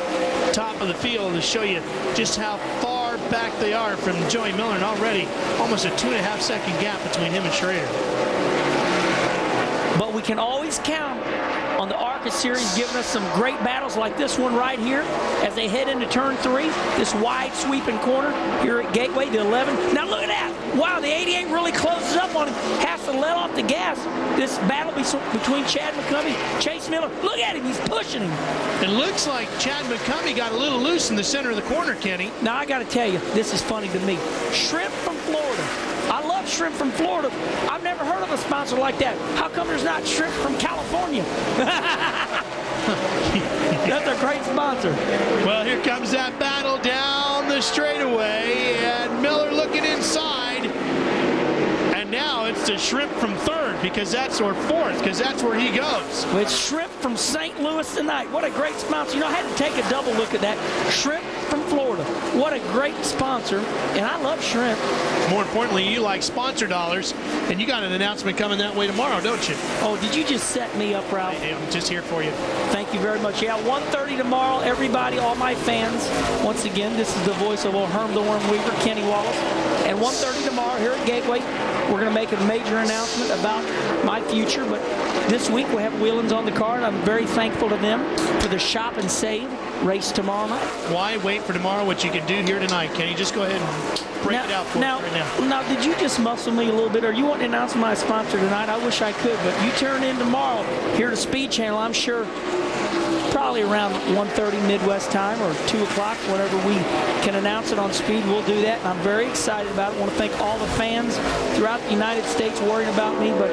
top of the field to show you just how far back they are from Joey Miller, and already almost a 2.5 second gap between him and Schrader. But we can always count on the ARCA series giving us some great battles like this one right here as they head into turn 3, this wide sweeping corner here at Gateway, the 11. Now look at that. Wow, the 88 really closes up on him, has to let off the gas. This battle between Chad McCumbee, Chase Miller, look at him, he's pushing him. It looks like Chad McCumbee got a little loose in the center of the corner, Kenny. Now I got to tell you, this is funny to me. Shrimp from Florida. I love shrimp from Florida. I've never heard of a sponsor like that. How come there's not shrimp from California? That's a great sponsor. Well, here comes that battle down the straightaway, and Miller looking inside. And now it's the shrimp from third, or fourth, because that's where he goes. With shrimp from St. Louis tonight. What a great sponsor. I had to take a double look at that. Shrimp from Florida. What a great sponsor. And I love shrimp. More importantly, you like sponsor dollars, and you got an announcement coming that way tomorrow, don't you? Oh, did you just set me up, Ralph? I'm just here for you. Thank you very much. Yeah, 1:30 tomorrow, everybody, all my fans. Once again, this is the voice of old Herm the Worm Weaver, Kenny Wallace. And 1:30 tomorrow here at Gateway, we're going to make a major announcement about my future. But this week we have Wheelins on the car, and I'm very thankful to them for the Shop and Save race tomorrow night. Why wait for tomorrow what you can do here tonight? Can you just go ahead and break it out for us right now? Now, did you just muscle me a little bit? Or you want to announce my sponsor tonight? I wish I could, but you turn in tomorrow here to Speed Channel, I'm sure probably around 1:30 Midwest time or 2 o'clock, whenever we can announce it on Speed, we'll do that. And I'm very excited about it. I want to thank all the fans throughout the United States worrying about me, but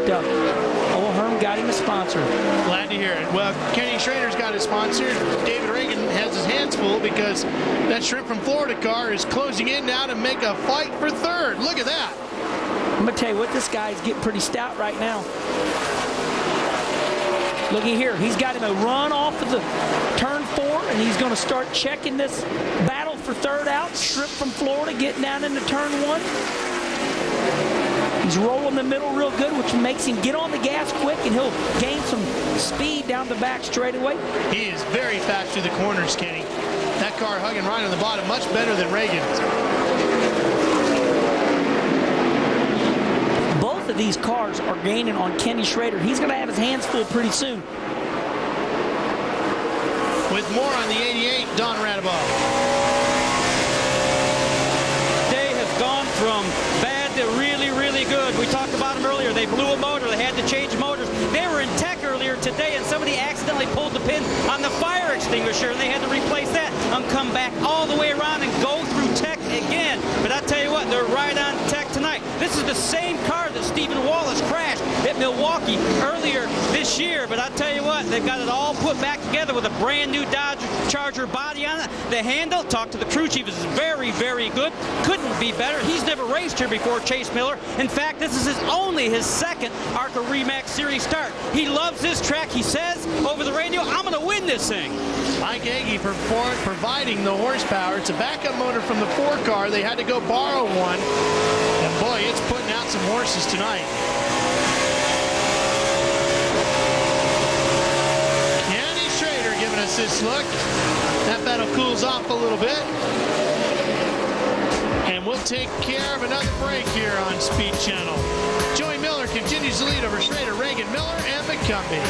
old Herm got him a sponsor. Glad to hear it. Well, Kenny Schrader's got his sponsor. David Reagan has his hands full because that Shrimp from Florida car is closing in now to make a fight for third. Look at that. I'm going to tell you what, this guy's getting pretty stout right now. Looky here, he's got him a run off of the turn 4, and he's going to start checking this battle for third out. Shrimp from Florida getting down into turn 1. He's rolling the middle real good, which makes him get on the gas quick, and he'll gain some speed down the back straightaway. He is very fast through the corners, Kenny. That car hugging right on the bottom, much better than Reagan's. Both of these cars are gaining on Kenny Schrader. He's going to have his hands full pretty soon. With more on the 88, Don Radabaugh. They have gone from bad to really, really good. We talked about them earlier. They blew a motor. They had to change motors. They were in tech earlier today, and somebody accidentally pulled the pin on the fire extinguisher, and they had to replace that and come back all the way around and go through tech again. But I tell you what, they're right on tech tonight. This is the same car that Stephen Wallace crashed at Milwaukee earlier this year. But I tell you what, they've got it all put back together with a brand new Dodge Charger body on it. The handle, talk to the crew chief, is very, very good. Couldn't be better. He's never raced here before, Chase Miller. In fact, this is only his second ARCA RE/MAX Series start. He loves this track. He says over the radio, I'm going to win this thing. Mike Agee providing the horsepower. It's a backup motor from the 4 car. They had to go borrow one. And boy, it's putting out some horses tonight. Kenny Schrader giving us this look. That battle cools off a little bit. And we'll take care of another break here on Speed Channel. Joey Miller continues to lead over Schrader, Reagan, Miller, and McCumbee.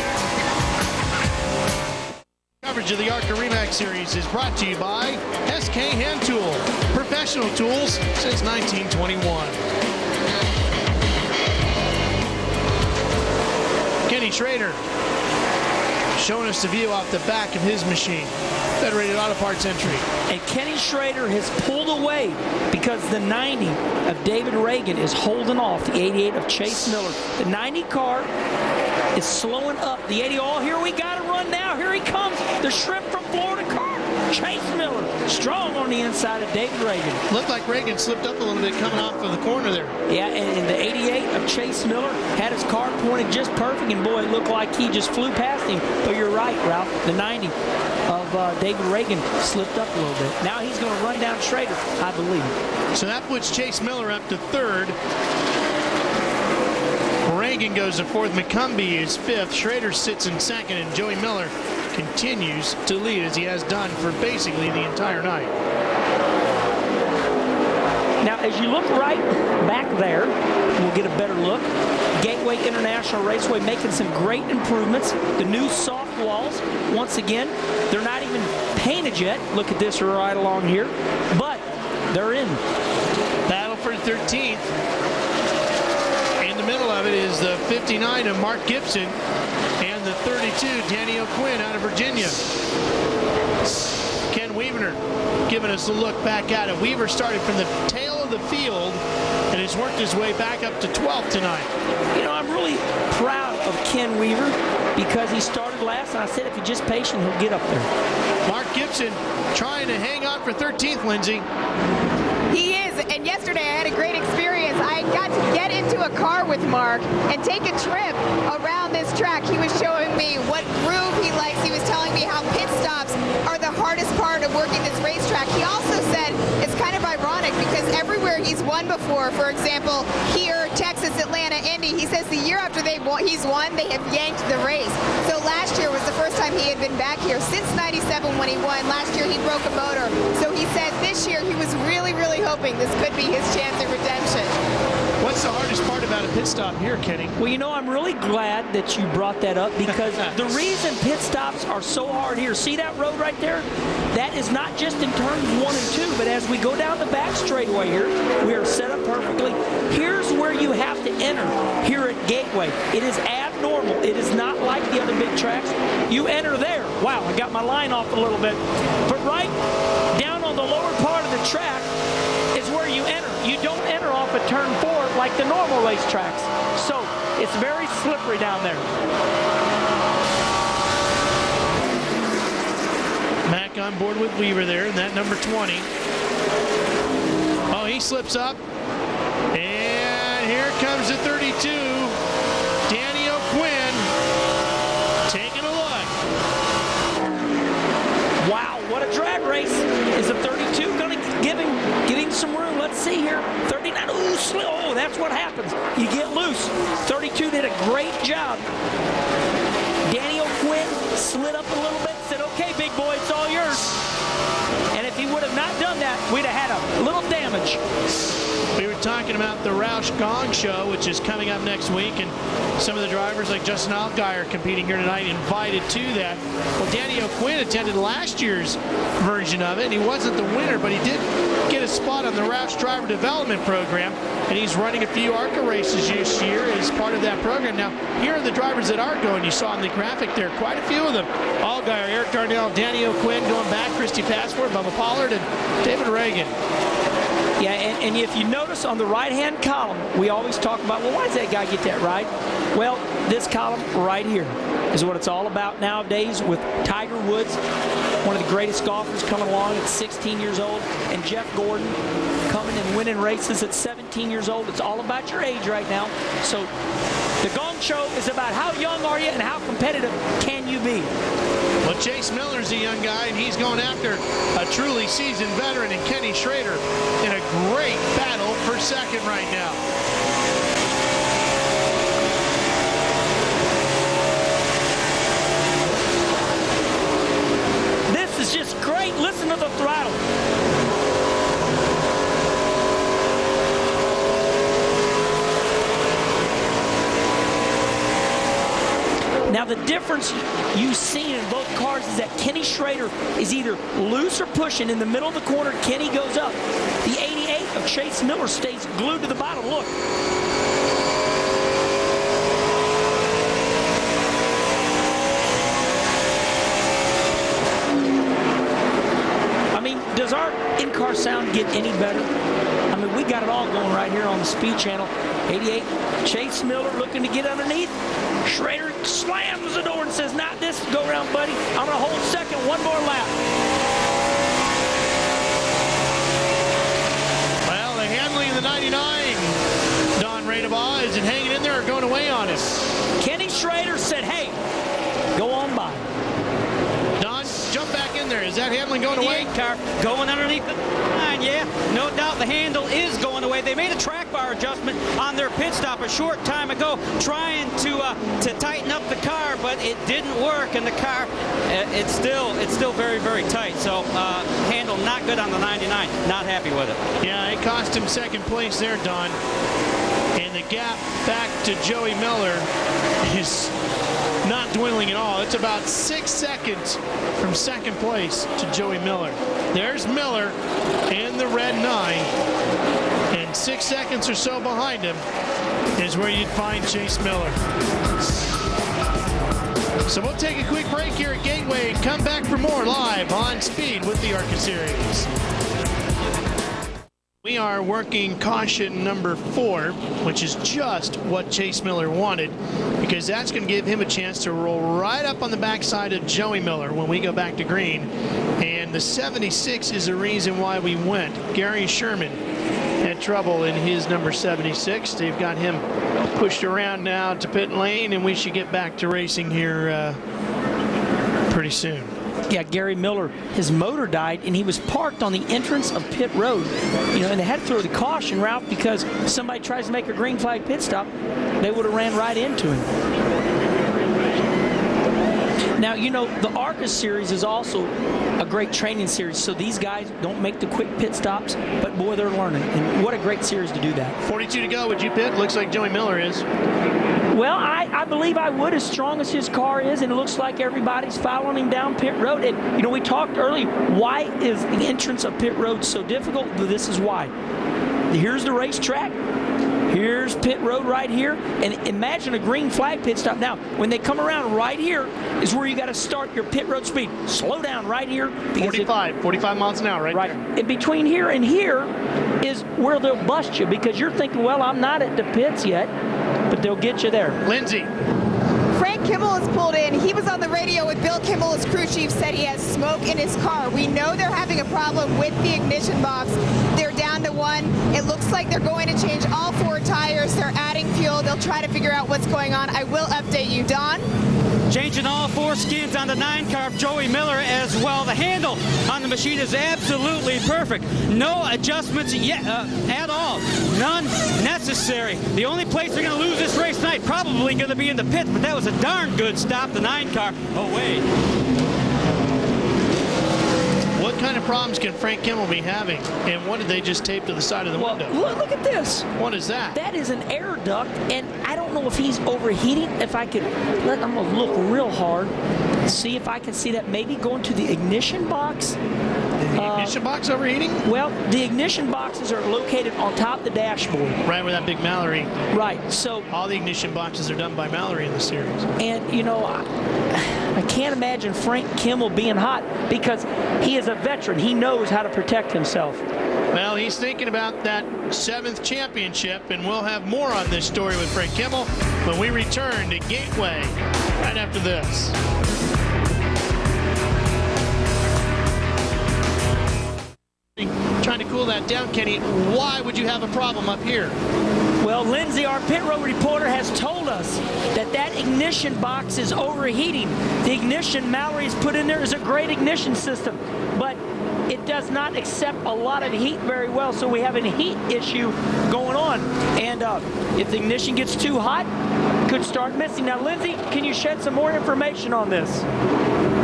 Coverage of the ARCA RE/MAX Series is brought to you by SK Hand Tool. Professional tools since 1921. Kenny Schrader showing us the view off the back of his machine. Federated Auto Parts entry. And Kenny Schrader has pulled away because the 90 of David Reagan is holding off the 88 of Chase Miller. The 90 car is slowing up. The 80, oh, here we got to run now. Here he comes. The shrimp from Florida car. Chase Miller, strong on the inside of David Reagan. Looked like Reagan slipped up a little bit coming off of the corner there. Yeah, and the 88 of Chase Miller had his car pointed just perfect, and boy, it looked like he just flew past him. But you're right, Ralph. The 90 of David Reagan slipped up a little bit. Now he's going to run down Schrader, I believe. So that puts Chase Miller up to third. Reagan goes to fourth. McCumbee is fifth. Schrader sits in second, and Joey Miller continues to lead as he has done for basically the entire night. Now, as you look right back there, we'll get a better look. Gateway International Raceway making some great improvements. The new soft walls, once again, they're not even painted yet. Look at this right along here, but they're in. Battle for 13th. In the middle of it is the 59 of Mark Gibson and the 32, Danny O'Quinn out of Virginia. Ken Weaver giving us a look back at it. Weaver started from the tail of the field and has worked his way back up to 12th tonight. You know, I'm really proud of Ken Weaver because he started last, and I said if he's just patient, he'll get up there. Mark Gibson trying to hang on for 13th, Lindsay. He is, and yesterday I had a great experience. I got to get into a car with Mark and take a trip around this track. He was showing me what groove he likes. He was telling me how pit stops are the hardest part of working this racetrack. He also said it's kind of ironic because everywhere he's won before, for example, here, Texas, Atlanta, Indy, he says the year after he's won, they have yanked the race. So last year was the first time he had been back here since 97 when he won. Last year he broke a motor. So he said this year he was really, really hoping this could be his chance of redemption. What's the hardest part about a pit stop here, Kenny? Well, you know, I'm really glad that you brought that up because the reason pit stops are so hard here, see that road right there? That is not just in turns 1 and 2, but as we go down the back straightaway here, we are set up perfectly. Here's where you have to enter here at Gateway. It is abnormal. It is not like the other big tracks. You enter there. Wow, I got my line off a little bit. But right down on the lower part of the track is where you enter. You don't enter off at turn 4 like the normal racetracks. So it's very slippery down there. Mack on board with Weaver there, and that number 20. Oh, he slips up. And here comes the 32. Danny O'Quinn taking a look. Wow, what a drag race. Is the 32 going to give him some room? Let's see here. 39. Ooh, oh, that's what happens. You get loose. 32 did a great job. Danny O'Quinn slid up a little bit, said, okay, big boy, it's all yours. And if he would have not done that, we'd have had a little damage. We were talking about the Roush Gong Show, which is coming up next week, and some of the drivers like Justin Allgaier competing here tonight invited to that. Well, Danny O'Quinn attended last year's version of it, and he wasn't the winner, but he did get a spot on the Roush Driver Development Program, and he's running a few ARCA races this year as part of that program. Now, here are the drivers that are going. You saw in the graphic there, quite a few of them. Allgaier, Eric Darnell, Danny O'Quinn going back, Christy Passford, Bubba Pollard, and David Reagan. Yeah, and if you notice on the right-hand column, we always talk about, well, why does that guy get that right? Well, this column right here is what it's all about nowadays with Tiger Woods, one of the greatest golfers coming along at 16 years old, and Jeff Gordon coming and winning races at 17 years old. It's all about your age right now. So the Gong Show is about how young are you and how competitive can you be. Well, Chase Miller's a young guy, and he's going after a truly seasoned veteran in Kenny Schrader in a great battle for second right now. This is just great. Listen to the throttle. Now the difference you've seen in both cars is that Kenny Schrader is either loose or pushing in the middle of the corner. Kenny goes up. The 88 of Chase Miller stays glued to the bottom. Look. does our in-car sound get any better? I mean, we got it all going right here on the Speed Channel. 88, Chase Miller looking to get underneath. Schrader slams the door and says, not this go round, buddy. I'm going to hold second, one more lap. Well, the handling of the 99, Don Radebaugh, is it hanging in there or going away on him? Kenny Schrader said, hey, go on by. Don, jump back in there. Is that handling going away? The 8 car going underneath the 9, yeah. No doubt the handle is going away. They made a track bar adjustment on their pit stop a short time ago, trying to tighten up the car, but it didn't work, and the car, it's still very, very tight. So handle not good on the 99. Not happy with it. Yeah, it cost him second place there, Don. And the gap back to Joey Miller is not dwindling at all. It's about 6 seconds from second place to Joey Miller. There's Miller in the red 9, and 6 seconds or so behind him is where you'd find Chase Miller. So we'll take a quick break here at Gateway and come back for more live on Speed with the ARCA Series. We are working caution number 4, which is just what Chase Miller wanted, because that's going to give him a chance to roll right up on the backside of Joey Miller when we go back to green. And the 76 is the reason why we went. Gary Sherman had trouble in his number 76. They've got him pushed around now to pit lane, and we should get back to racing here pretty soon. Yeah, Gary Miller, his motor died, and he was parked on the entrance of pit road. You know, and they had to throw the caution route because somebody tries to make a green flag pit stop, they would have ran right into him. Now, you know, the ARCA series is also a great training series, so these guys don't make the quick pit stops, but boy, they're learning, and what a great series to do that. 42 to go. Would you pit? Looks like Joey Miller is. Well, I believe I would, as strong as his car is, and it looks like everybody's following him down pit road. And, you know, we talked earlier, why is the entrance of pit road so difficult? Well, this is why. Here's the racetrack. Here's pit road right here. And imagine a green flag pit stop. Now, when they come around right here is where you got to start your pit road speed. Slow down right here. 45 miles an hour right there. In between here and here is where they'll bust you, because you're thinking, well, I'm not at the pits yet, but they'll get you there. Lindsay. Frank Kimmel has pulled in. He was on the radio with Bill Kimmel, his crew chief, said he has smoke in his car. We know they're having a problem with the ignition box. They're down to 1. It looks like they're going to change all 4 tires. They're adding fuel. They'll try to figure out what's going on. I will update you. Don? Changing all 4 skins on the 9 car of Joey Miller as well. The handle on the machine is absolutely perfect. No adjustments yet at all. None necessary. The only place they're going to lose this race tonight probably going to be in the pits, but that was a darn good stop. The 9 car away. What kind of problems can Frank Kimmel be having? And what did they just tape to the side of the window? Look at this. What is that? That is an air duct, and I don't know if he's overheating. If I could, I'm going to look real hard, see if I can see that maybe going to the ignition box. The ignition box overheating? Well, the ignition boxes are located on top of the dashboard. Right where that big Mallory. Right. So all the ignition boxes are done by Mallory in the series. And, you know, I can't imagine Frank Kimmel being hot, because he is a veteran. He knows how to protect himself. Well, he's thinking about that 7th championship, and we'll have more on this story with Frank Kimmel when we return to Gateway right after this. Trying to cool that down, Kenny. Why would you have a problem up here? Well, Lindsay, our pit road reporter, has told us that that ignition box is overheating. The ignition Mallory's put in there is a great ignition system, but it does not accept a lot of heat very well, so we have a heat issue going on. And if the ignition gets too hot, it could start missing. Now, Lindsay, can you shed some more information on this?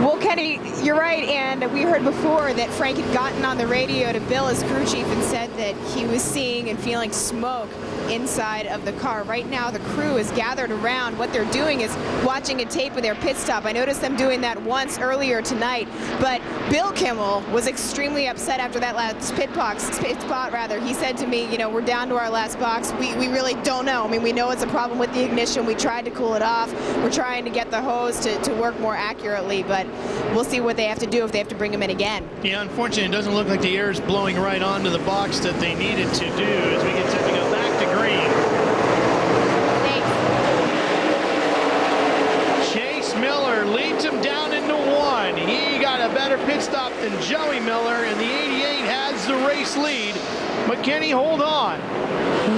Well, Kenny, you're right, and we heard before that Frank had gotten on the radio to Bill, his crew chief, and said that he was seeing and feeling smoke inside of the car. Right now, the crew is gathered around. What they're doing is watching a tape of their pit stop. I noticed them doing that once earlier tonight, but Bill Kimmel was extremely upset after that last pit spot. He said to me, you know, we're down to our last box. We really don't know. I mean, we know it's a problem with the ignition. We tried to cool it off. We're trying to get the hose to work more accurately, but we'll see what they have to do if they have to bring him in again. Yeah, unfortunately, it doesn't look like the air is blowing right onto the box that they needed to do as we get set to go back to green. Thanks. Chase Miller leads him down into 1. He got a better pit stop than Joey Miller, and the 88 has the race lead. McKinney, hold on.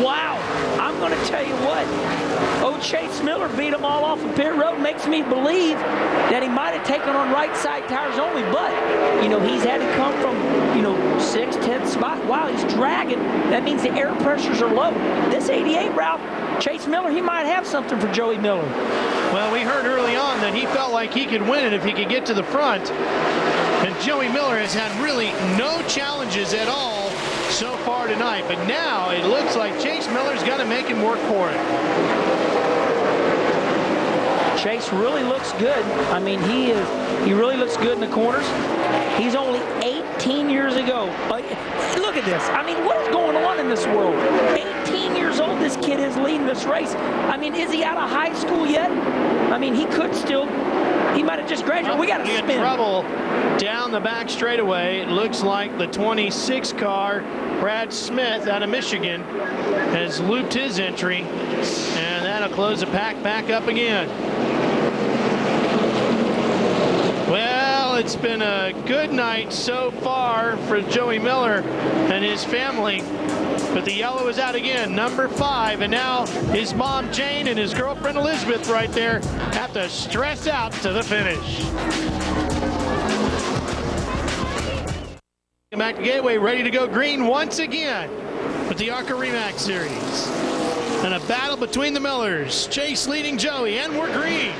Wow, I'm going to tell you what. Oh, Chase Miller beat them all off of pit road. Makes me believe that he might have taken on right side tires only, but, you know, he's had to come from, you know, 6th, 10th spot. Wow, he's dragging. That means the air pressures are low. This 88 route, Chase Miller, he might have something for Joey Miller. Well, we heard early on that he felt like he could win it if he could get to the front. And Joey Miller has had really no challenges at all so far tonight. But now it looks like Chase Miller's got to make him work for it. Chase really looks good. I mean, he really looks good in the corners. He's only 18 years ago. Look at this. I mean, what is going on in this world? 18 years old, this kid is leading this race. I mean, is he out of high school yet? I mean, he could still. He might have just graduated. We got to spin. Trouble down the back straightaway. It looks like the 26 car, Brad Smith out of Michigan, has looped his entry, and that'll close the pack back up again. Well, it's been a good night so far for Joey Miller and his family. But the yellow is out again, number 5, and now his mom Jane and his girlfriend Elizabeth right there have to stress out to the finish. Back to Gateway, ready to go green once again with the ARCA RE Series. And a battle between the Millers. Chase leading Joey, and we're green.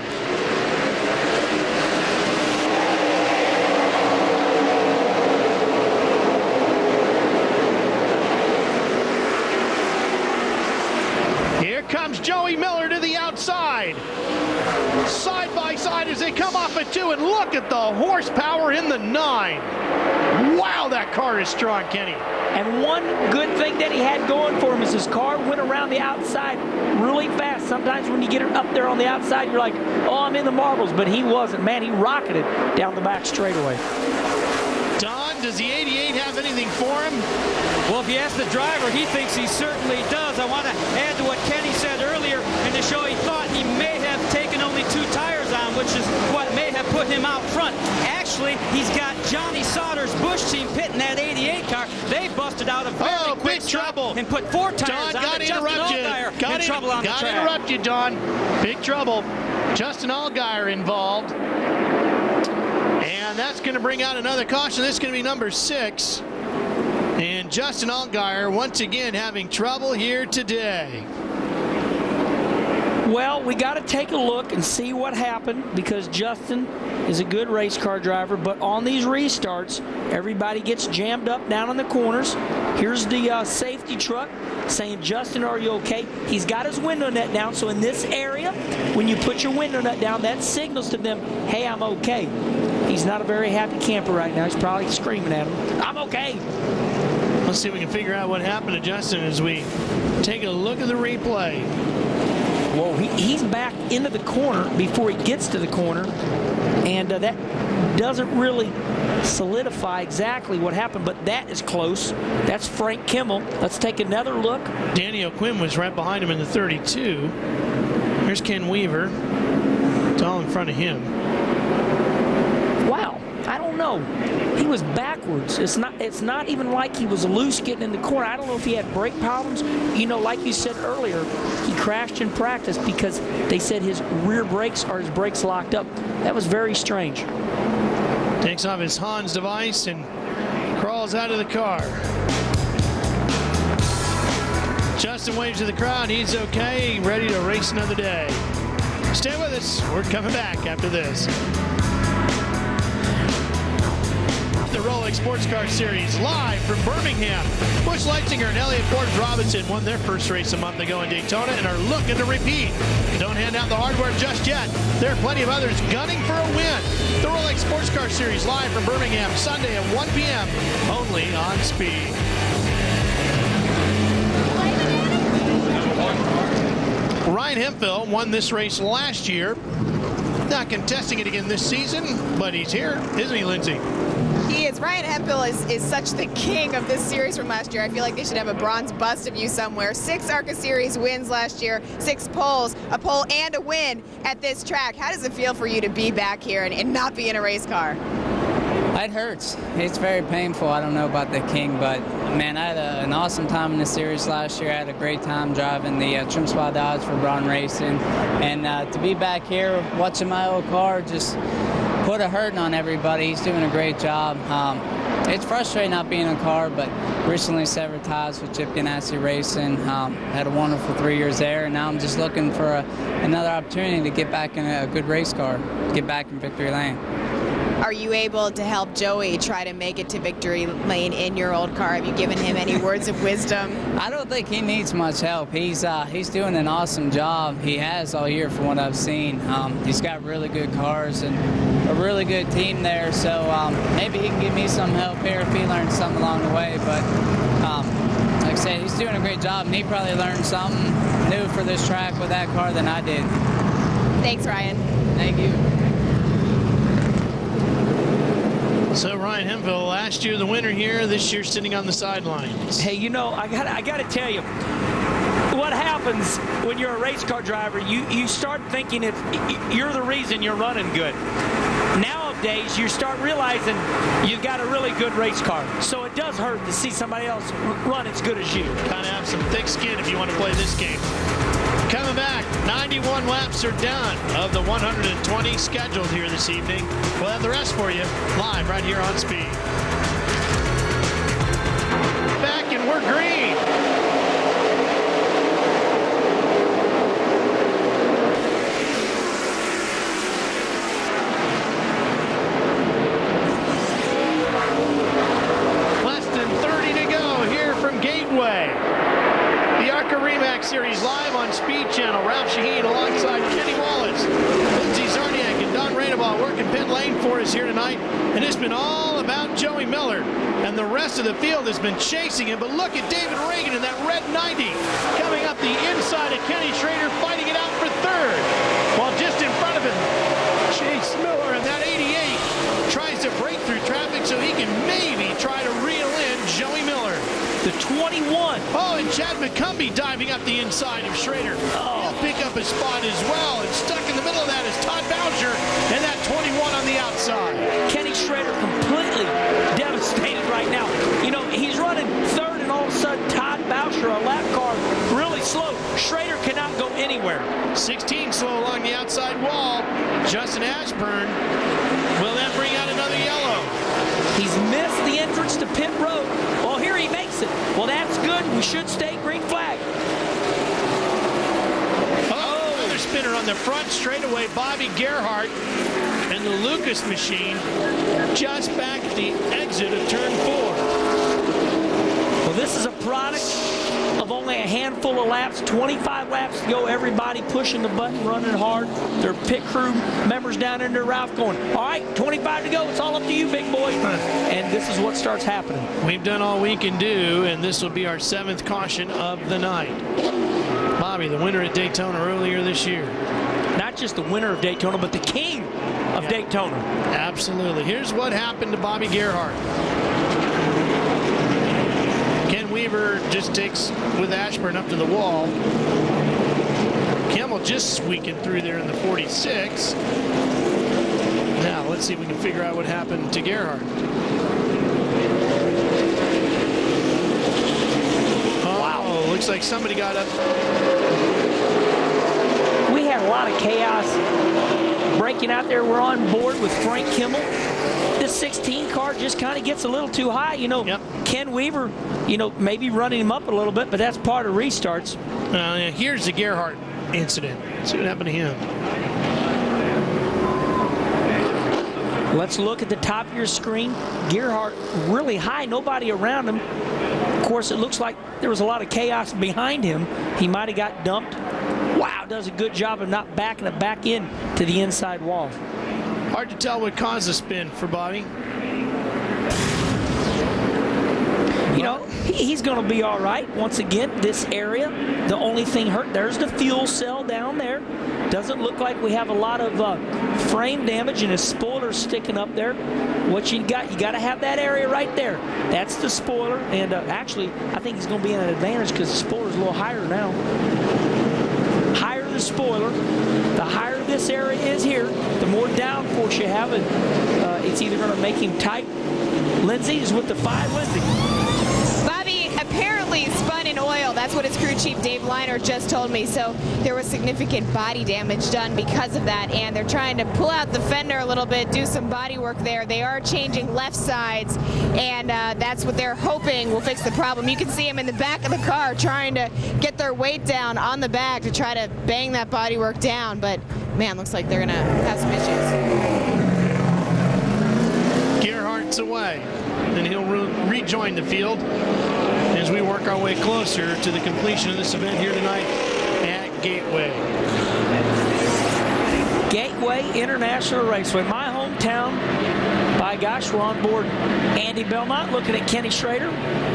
Comes Joey Miller to the outside. Side by side as they come off at 2, and look at the horsepower in the 9. Wow, that car is strong, Kenny. And one good thing that he had going for him is his car went around the outside really fast. Sometimes when you get it up there on the outside, you're like, oh, I'm in the marbles, but he wasn't. Man, he rocketed down the back straightaway. Don, does the 88 have anything for him? Well, if you ask the driver, he thinks he certainly does. I want to add to what Kenny said earlier in the show. He thought he may have taken only 2 tires on, which is what may have put him out front. Actually, he's got Johnny Sauter's Busch team pitting that 88 car. They busted out a very quick trouble and put 4 tires Don, on. Got to interrupt you. Got to interrupt you, Don. Big trouble. Justin Allgaier involved. And that's going to bring out another caution. This is going to be number 6. And Justin Allgaier once again having trouble here today. Well, we got to take a look and see what happened, because Justin is a good race car driver, but on these restarts, everybody gets jammed up down in the corners. Here's the safety truck saying, Justin, are you okay? He's got his window net down, so in this area, when you put your window net down, that signals to them, hey, I'm okay. He's not a very happy camper right now. He's probably screaming at him, I'm okay. Let's see if we can figure out what happened to Justin as we take a look at the replay. Whoa, he's back into the corner before he gets to the corner, and that doesn't really solidify exactly what happened, but that is close. That's Frank Kimmel. Let's take another look. Danny O'Quinn was right behind him in the 32. Here's Ken Weaver. It's all in front of him. Wow, I don't know. He was backwards. It's not even like he was loose getting in the corner. I don't know if he had brake problems. You know, like you said earlier, he crashed in practice because they said his rear brakes or his brakes locked up. That was very strange. Takes off his Hans device and crawls out of the car. Justin waves to the crowd. He's okay, ready to race another day. Stay with us. We're coming back after this. The Rolex Sports Car Series live from Birmingham. Bush Leitzinger and Elliott Ford Robinson won their first race a month ago in Daytona and are looking to repeat. Don't hand out the hardware just yet. There are plenty of others gunning for a win. The Rolex Sports Car Series live from Birmingham, Sunday at 1 p.m. only on Speed. Ryan Hemphill won this race last year Not contesting it again this season, but he's here, isn't he, Lindsay? He is. Ryan Hemphill is such the king of this series from last year. I feel like they should have a bronze bust of you somewhere. 6 ARCA Series wins last year, 6 poles, a pole and a win at this track. How does it feel for you to be back here and not be in a race car? It hurts. It's very painful. I don't know about the king, but man, I had an awesome time in the series last year. I had a great time driving the Trim Spot Dodge for Braun Racing, and to be back here watching my old car just put a hurting on everybody. He's doing a great job. It's frustrating not being in a car, but recently severed ties with Chip Ganassi Racing. Had a wonderful 3 years there, and now I'm just looking for another opportunity to get back in a good race car, get back in victory lane. Are you able to help Joey try to make it to victory lane in your old car? Have you given him any words of wisdom? I don't think he needs much help. He's doing an awesome job. He has all year from what I've seen. He's got really good cars and a really good team there, so maybe he can give me some help here if he learns something along the way. But like I said, he's doing a great job, and he probably learned something new for this track with that car than I did. Thanks, Ryan. Thank you. So Ryan Hemphill, last year the winner here, this year sitting on the sidelines. Hey, you know, I got to tell you, what happens when you're a race car driver, you start thinking if you're the reason you're running good. Nowadays, you start realizing you've got a really good race car. So it does hurt to see somebody else run as good as you. Kind of have some thick skin if you want to play this game. Coming back, 91 laps are done of the 120 scheduled here this evening. We'll have the rest for you live right here on Speed. Back and we're green. Less than 30 to go here from Gateway. The ARCA RE Series live on Speed Channel. Ralph Shaheen alongside Kenny Wallace, Lindsey Zarniak, and Don Rainaball working pit lane for us here tonight. And it's been all about Joey Miller. And the rest of the field has been chasing him. But look at David Reagan in that red 90 coming up the inside of Kenny Schrader, fighting it out for third. While just in front of him, Chase Miller in that 88 tries to break through traffic so he can maybe try to reel in Joey Miller. The 21. Oh, and Chad McCumbee diving up the inside of Schrader. He'll pick up his spot as well. And stuck in the middle of that is Todd Boucher and that 21 on the outside. Kenny Schrader completely devastated right now. You know, he's running third, and all of a sudden Todd Boucher, a lap car, really slow. Schrader cannot go anywhere. 16 slow along the outside wall. Justin Ashburn will then bring out another yellow. He's missed the entrance to pit road. Well, here he makes it. Well, that's good. We should stay green flag. Oh, another spinner on the front straightaway. Bobby Gerhart and the Lucas machine just back at the exit of turn 4. Well, this is a product of only a handful of laps, 25 laps to go. Everybody pushing the button, running hard. Their pit crew members down in there, Ralph, going, all right, 25 to go. It's all up to you, big boy. And this is what starts happening. We've done all we can do, and this will be our 7th caution of the night. Bobby, the winner at Daytona earlier this year. Not just the winner of Daytona, but the king of Daytona. Absolutely. Here's what happened to Bobby Gerhart. Ken Weaver just takes with Ashburn up to the wall. Kimmel just squeaking through there in the 46. Now, let's see if we can figure out what happened to Gerhart. Oh, looks like somebody got up. We had a lot of chaos breaking out there. We're on board with Frank Kimmel. This 16 car just kind of gets a little too high. You know, Ken Weaver, you know, maybe running him up a little bit, but that's part of restarts. Here's the Gerhart incident. Let's see what happened to him. Let's look at the top of your screen. Gerhart really high, nobody around him. Of course, it looks like there was a lot of chaos behind him. He might have got dumped. Wow, does a good job of not backing it back in to the inside wall. Hard to tell what caused the spin for Bobby. You know, he's going to be all right. Once again, this area, the only thing hurt, there's the fuel cell down there. Doesn't look like we have a lot of frame damage, and his spoiler's sticking up there. What you got to have that area right there. That's the spoiler, and actually, I think he's going to be in an advantage because the spoiler's a little higher now. Higher the spoiler, the higher this area is here, the more downforce you have, and it's either going to make him tight. Lindsay is with the 5. Lindsay. Bobby apparently spun in oil. That's what his crew chief Dave Liner just told me. So there was significant body damage done because of that, and they're trying to pull out the fender a little bit, do some body work there. They are changing left sides, and that's what they're hoping will fix the problem. You can see them in the back of the car trying to get their weight down on the back to try to bang that body work down, but man, looks like they're gonna have some issues. Gerhardt's away, and he'll rejoin the field as we work our way closer to the completion of this event here tonight at Gateway. Gateway International Raceway, my hometown. By gosh, we're on board Andy Belmont, looking at Kenny Schrader.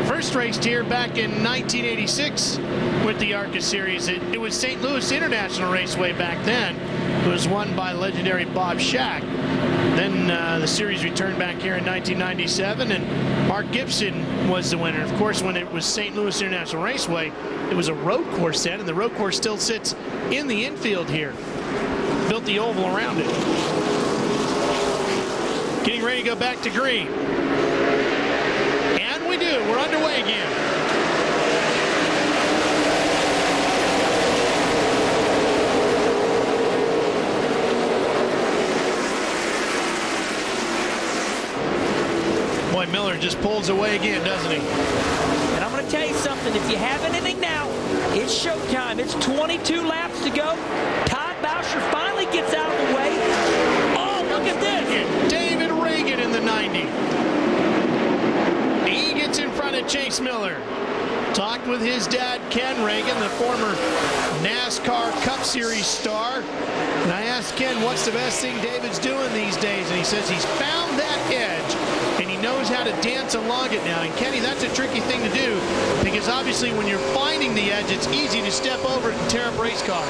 First raced here back in 1986 with the ARCA Series. It was St. Louis International Raceway back then. It was won by legendary Bob Shack. Then the series returned back here in 1997, and Mark Gibson was the winner. Of course, when it was St. Louis International Raceway, it was a road course then, and the road course still sits in the infield here. Built the oval around it. Getting ready to go back to green. And we do. We're underway again. Boy, Miller just pulls away again, doesn't he? And I'm going to tell you something. If you have anything now, it's showtime. It's 22 laps to go. Todd Boucher finally gets out of the way. Oh, look at this. David Reagan in the 90. He gets in front of Chase Miller. Talked with his dad, Ken Reagan, the former NASCAR Cup Series star. And I asked Ken, what's the best thing David's doing these days? And he says he's found that edge, and he knows how to dance along it now. And Kenny, that's a tricky thing to do, because obviously when you're finding the edge, it's easy to step over it and tear up race cars.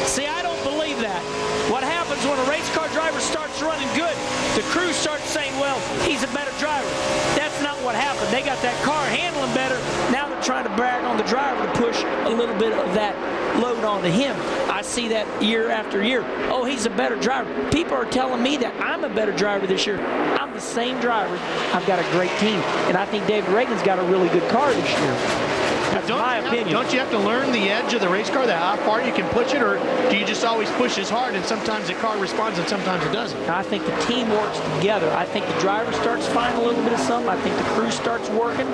See, I don't believe that. What happens when a race car driver starts running good, the crew starts saying, well, he's a better driver. That's not what happened. They got that car handling better. Now they're trying to brag on the driver to push a little bit of that load onto him. I see that year after year. Oh, he's a better driver. People are telling me that I'm a better driver this year. I'm the same driver. I've got a great team. And I think David Reagan's got a really good car this year. That's my opinion. Don't you have to learn the edge of the race car, that how far you can push it, or do you just always push as hard and sometimes the car responds and sometimes it doesn't? I think the team works together. I think the driver starts finding a little bit of something. I think the crew starts working.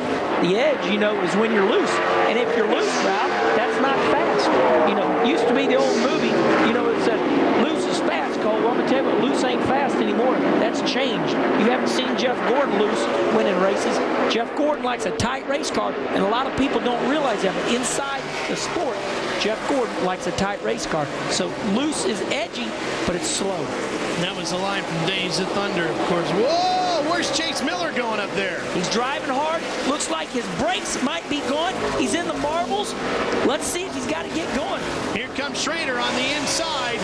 The edge, you know, is when you're loose. And if you're loose, Ralph, that's not fast. You know, used to be the old movie, you know, it said loose is fast, Cole. Well, I'm going to tell you what, loose ain't fast anymore. That's changed. You haven't seen Jeff Gordon loose winning races. Jeff Gordon likes a tight race car, and a lot of people don't realize that. But inside the sport, Jeff Gordon likes a tight race car. So loose is edgy, but it's slow. That was the line from Days of Thunder, of course. Whoa, where's Chase Miller going up there? He's driving hard. Looks like his brakes might be gone. He's in the marbles. Let's see if he's got to get going. Here comes Schrader on the inside.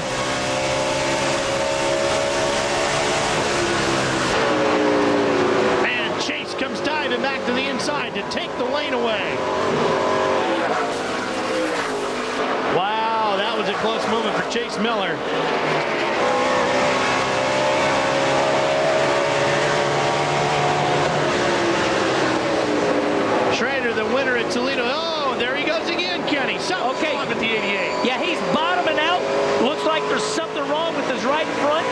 And Chase comes diving back to the inside to take the lane away. Wow, that was a close movement for Chase Miller. Schrader, the winner at Toledo. Oh, there he goes again, Kenny. Something's wrong with the 88. Yeah, he's bottoming out. Looks like there's something wrong with his right front.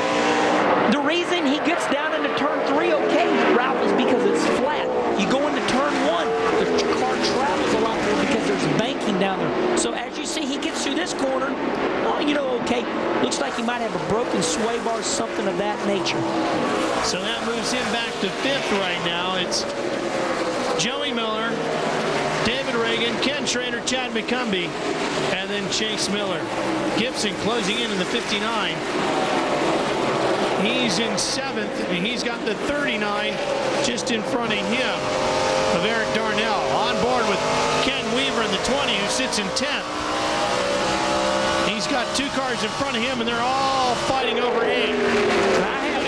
The reason he gets down into turn 3 okay, Ralph, is because it's flat. You go into turn 1, the car travels a lot more because there's banking down there. So as you see, he gets through this corner. Oh, you know, okay. Looks like he might have a broken sway bar, something of that nature. So that moves him back to 5th right now. It's Joey Miller, David Reagan, Ken Schrader, Chad McCumbee, and then Chase Miller. Gibson closing in the 59. He's in 7th, and he's got the 39 just in front of him of Eric Darnell. On board with Ken Weaver in the 20, who sits in 10th. He's got 2 cars in front of him, and they're all fighting over 8.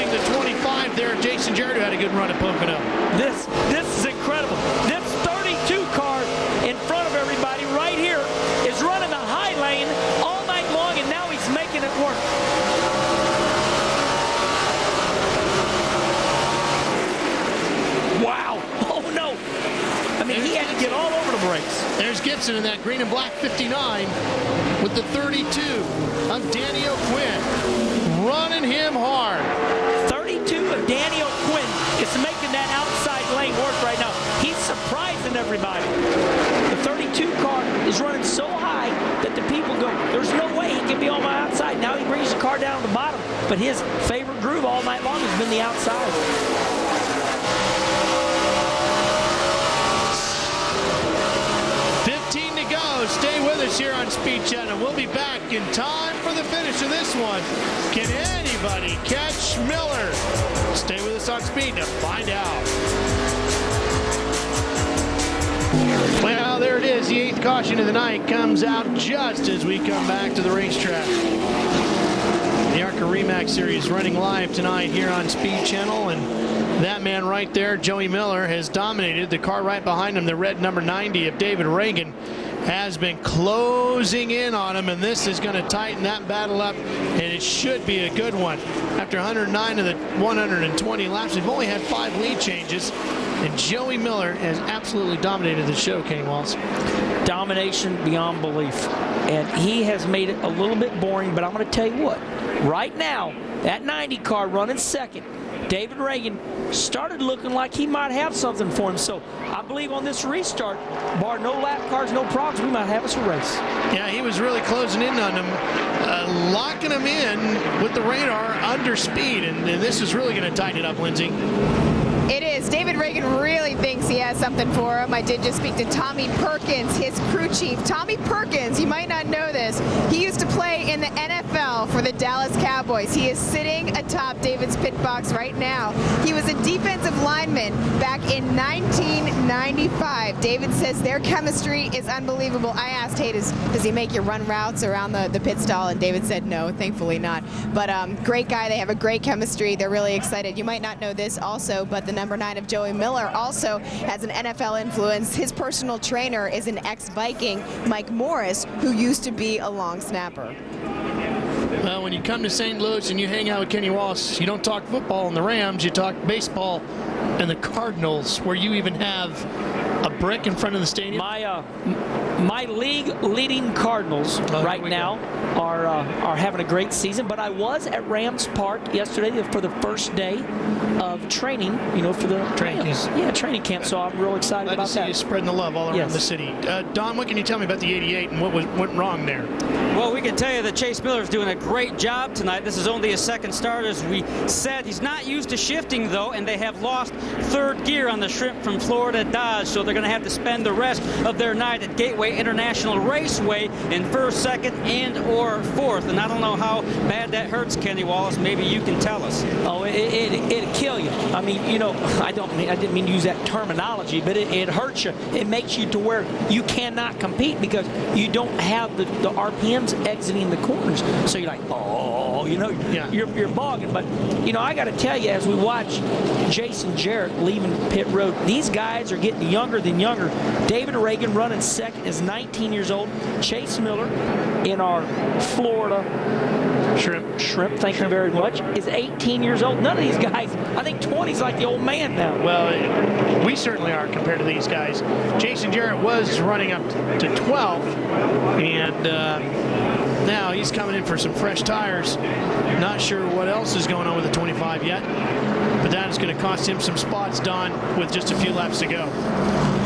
Including the 25 there, Jason Jarrett, who had a good run at Pocono. This is incredible. This 32 car in front of everybody right here is running the high lane all night long, and now he's making it work. Wow. Oh, no. I mean, he had to get all over the brakes. There's Gibson in that green and black 59 with the 32 of Danny O'Quinn. Running him hard. 32 of Danny O'Quinn is making that outside lane work right now. He's surprising everybody. The 32 car is running so high that the people go, there's no way he can be on my outside. Now he brings the car down to the bottom. But his favorite groove all night long has been the outside. 15 to go. Stay with us here on Speed Channel. We'll be back in time for the finish of this one. Can anybody catch Miller? Stay with us on Speed to find out. Well, there it is. The 8th caution of the night comes out just as we come back to the racetrack. The ARCA RE Series running live tonight here on Speed Channel, and that man right there, Joey Miller, has dominated. The car right behind him, the red number 90 of David Reagan, has been closing in on him, and this is going to tighten that battle up, and it should be a good one. After 109 of the 120 laps, we've only had 5 lead changes, and Joey Miller has absolutely dominated the show, Kenny Wallace. Domination beyond belief. And he has made it a little bit boring, but I'm going to tell you what. Right now, that 90 car running second, David Reagan started looking like he might have something for him. So I believe on this restart, bar no lap cars, no problems, we might have us a race. Yeah, he was really closing in on him, locking him in with the radar under speed, and this is really going to tighten it up, Lindsay. It is. David Reagan really thinks he has something for him. I did just speak to Tommy Perkins, his crew chief. Tommy Perkins, you might not know this, he used to play in the NFL for the Dallas Cowboys. He is sitting atop David's pit box right now. He was a defensive lineman back in 1995. David says their chemistry is unbelievable. I asked, hey, does he make you run routes around the pit stall? And David said no, thankfully not. But great guy. They have a great chemistry. They're really excited. You might not know this also, but the number 9 of Joey Miller also has an NFL influence. His personal trainer is an ex-Viking, Mike Morris, who used to be a long snapper. Well, when you come to St. Louis and you hang out with Kenny Wallace, you don't talk football and the Rams, you talk baseball and the Cardinals, where you even have a brick in front of the stadium. My league leading Cardinals right now are having a great season, but I was at Rams Park yesterday for the first day of training, for the training camp. Yeah, training camp, so I'm real excited Glad about to see that. you spreading the love all around the city. Don, what can you tell me about the 88 and what went wrong there? Well, we can tell you that Chase Miller is doing a great job tonight. This is only his second start, as we said. He's not used to shifting, though, and they have lost third gear on the shrimp from Florida Dodge, so they're going to have to spend the rest of their night at Gateway International Raceway in first, second, and or fourth. And I don't know how bad that hurts, Kenny Wallace. Maybe you can tell us. Oh, it'll kill you. I mean, I didn't mean to use that terminology, but it hurts you. It makes you to where you cannot compete because you don't have the RPMs exiting the corners. So you're like, you're bogging. But, I got to tell you, as we watch Jason Jarrett leaving pit road, these guys are getting younger than younger. David Reagan running second is 19 years old. Chase Miller in our Florida Shrimp, thank you very much, is 18 years old. None of these guys, I think 20's like the old man now. Well, we certainly are compared to these guys. Jason Jarrett was running up to 12, and now he's coming in for some fresh tires. Not sure what else is going on with the 25 yet, but that is going to cost him some spots, Don, with just a few laps to go.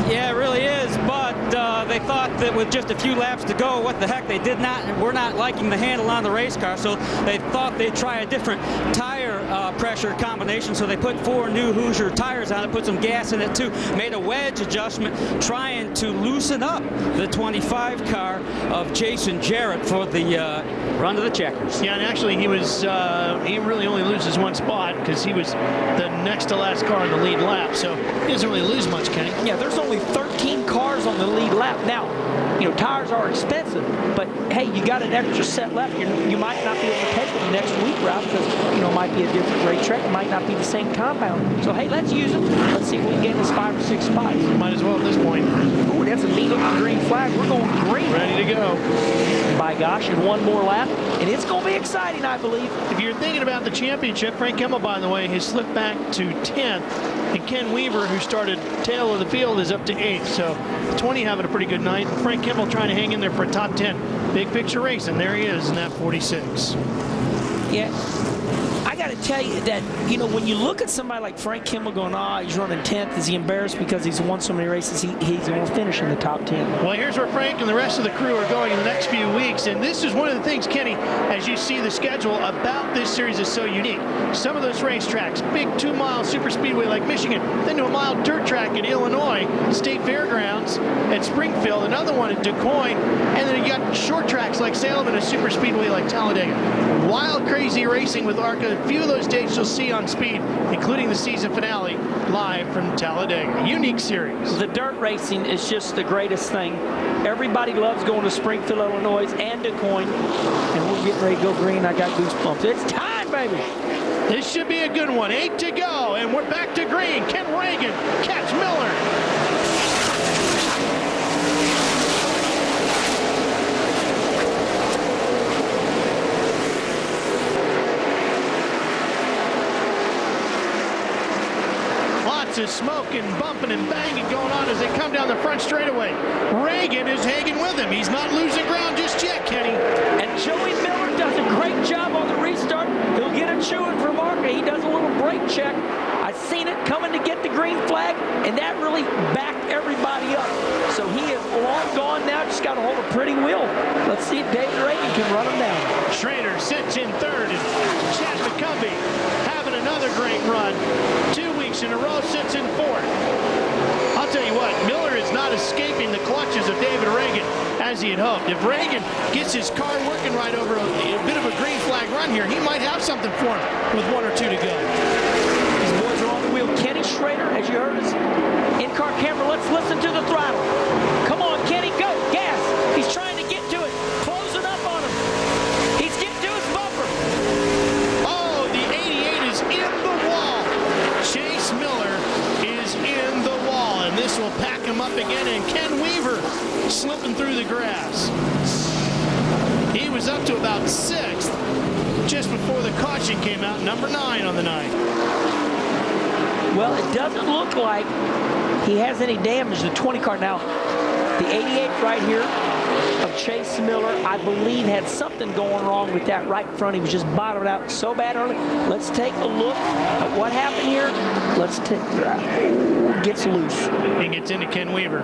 Yeah, it really is, but they thought that with just a few laps to go, what the heck, were not liking the handle on the race car, so they thought they'd try a different tire pressure combination, so they put 4 new Hoosier tires on it, put some gas in it too, made a wedge adjustment, trying to loosen up the 25 car of Jason Jarrett for the run to the checkers. Yeah, and actually he really only loses one spot because he was the next to last car in the lead lap, so he doesn't really lose much, Kenny. Yeah, there's only 13 cars on the lead lap. lap. Now, you know, tires are expensive, but hey, you got an extra set left. You might not be able to take it next week, Ralph, because, you know, it might be a different racetrack. It might not be the same compound. So, hey, let's use them. Let's see if we can get this 5 or 6 spots. Might as well at this point. Ooh, that's a neat looking green flag. We're going green. Ready to go. By gosh, and one more lap, and it's going to be exciting, I believe. If you're thinking about the championship, Frank Kimmel, by the way, has slipped back to 10th, and Ken Weaver, who started tail of the field, is up to 8th. So 20 having a pretty good night. Frank Kimmel trying to hang in there for a top 10. Big picture race, and there he is in that 46. Yeah. I got to tell you that, you know, when you look at somebody like Frank Kimmel going, he's running 10th, is he embarrassed because he's won so many races, he's going to finish in the top 10? Well, here's where Frank and the rest of the crew are going in the next few weeks, and this is one of the things, Kenny, as you see the schedule about this series is so unique. Some of those racetracks, big 2-mile super speedway like Michigan, then to a mile dirt track in Illinois, State Fairgrounds at Springfield, another one at DuQuoin, and then you got short tracks like Salem and a super speedway like Talladega. Wild, crazy racing with ARCA. A few of those dates you'll see on Speed, including the season finale, live from Talladega. Unique series. The dirt racing is just the greatest thing. Everybody loves going to Springfield, Illinois, and DuQuoin, and we're getting ready to go green. I got goosebumps. It's time, baby. This should be a good one. 8 to go, and we're back to green. Ken Reagan, catch Miller. Is smoking, bumping, and banging going on as they come down the front straightaway. Reagan is hanging with him. He's not losing ground just yet, Kenny. And Joey Miller does a great job on the restart. He'll get a chewing from ARCA. He does a little brake check. I seen it coming to get the green flag, and that really backed everybody up. So he is long gone now. Just got to hold a pretty wheel. Let's see if David Reagan can run him down. Schrader sits in third, and Chad McCumbee having another great run. 2 weeks in a row, sits in fourth. I'll tell you what, Miller is not escaping the clutches of David Reagan as he had hoped. If Reagan gets his car working right over a bit of a green flag run here, he might have something for him with 1 or 2 to go. These boys are on the wheel. Kenny Schrader, as you heard us, in-car camera, let's listen to the throttle. Come on, Kenny, go, gas. He's trying to get to it, closing up on him. He's getting to his bumper. Oh, the 88 is in the wall. Chase Miller is in the wall, and this will pack him up again, and Ken Weaver slipping through the grass. He was up to about 6th just before the caution came out, number 9 on the night. Well, it doesn't look like he has any damage to the 20 car. Now, the 88 right here of Chase Miller, I believe, had something going wrong with that right front. He was just bottomed out so bad early. Let's take a look at what happened here. Let's take, gets loose. He gets into Ken Weaver.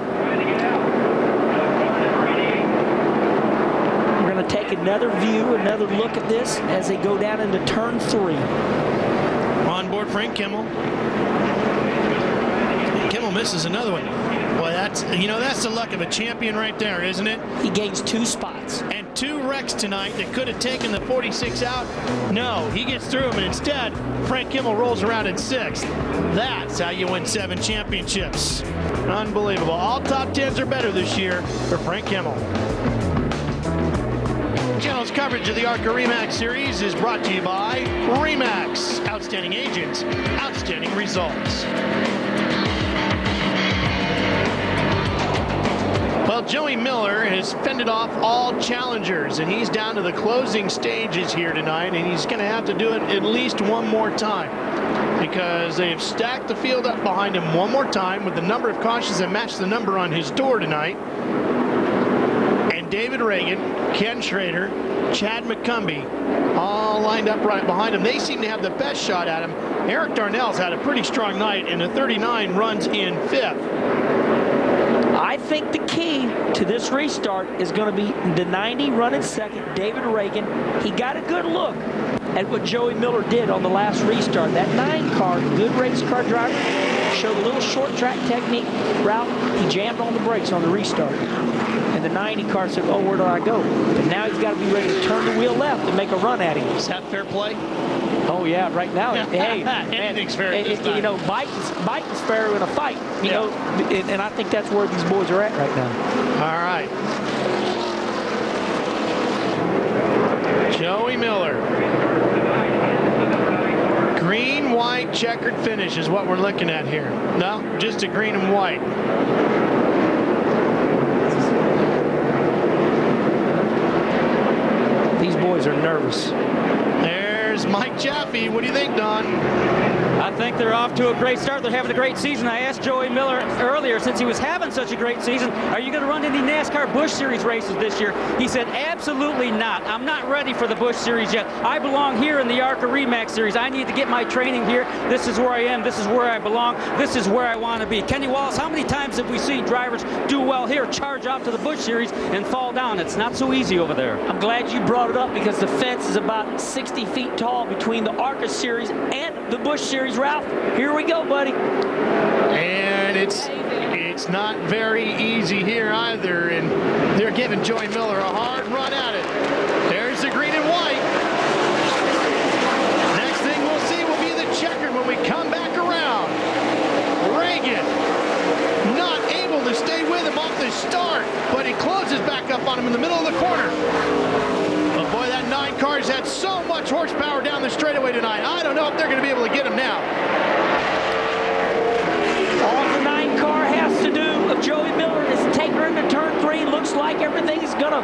We're going to take another view, another look at this as they go down into turn 3. On board Frank Kimmel. Kimmel misses another one. Boy, that's the luck of a champion right there, isn't it? He gains 2 spots. And 2 wrecks tonight that could have taken the 46 out. No, he gets through them, and instead, Frank Kimmel rolls around in 6th. That's how you win 7 championships. Unbelievable. All top 10s are better this year for Frank Kimmel. Channel's coverage of the ARCA RE/MAX Series is brought to you by RE/MAX. Outstanding agents, outstanding results. Well, Joey Miller has fended off all challengers, and he's down to the closing stages here tonight, and he's going to have to do it at least one more time because they have stacked the field up behind him one more time with the number of cautions that match the number on his door tonight. And David Reagan, Ken Schrader, Chad McCumbee, all lined up right behind him. They seem to have the best shot at him. Eric Darnell's had a pretty strong night, and the 39 runs in 5th. I think the key to this restart is going to be the 90 running 2nd, David Reagan. He got a good look at what Joey Miller did on the last restart. That 9 car, good race car driver, showed a little short track technique route. He jammed on the brakes on the restart. And the 90 car said, oh, where do I go? But now he's got to be ready to turn the wheel left and make a run at him. Is that fair play? Oh yeah, right now. Hey, anything's fair at this time. You know, biting's fair in a fight. You know, and I think that's where these boys are at right now. All right. Joey Miller. Green, white, checkered finish is what we're looking at here. No, just a green and white. These boys are nervous. There's Mike Jaffe. What do you think, Don? I think they're off to a great start. They're having a great season. I asked Joey Miller earlier, since he was having such a great season, are you going to run any NASCAR Busch Series races this year? He said, absolutely not. I'm not ready for the Busch Series yet. I belong here in the ARCA RE Series. I need to get my training here. This is where I am. This is where I belong. This is where I want to be. Kenny Wallace, how many times have we seen drivers do well here, charge off to the Busch Series, and fall down? It's not so easy over there. I'm glad you brought it up because the fence is about 60 feet tall between the ARCA Series and the Busch Series. Ralph, here we go, buddy. And it's not very easy here either, and they're giving Joey Miller a hard run at it. There's the green and white. Next thing we'll see will be the checkered when we come back around. Reagan not able to stay with him off the start, but he closes back up on him in the middle of the corner. But boy, that 9 car's had so much horsepower down the straightaway tonight. I don't know if they're going to be able to get him now. All the 9 car has to do of Joey Miller is take her into turn 3. Looks like everything is going to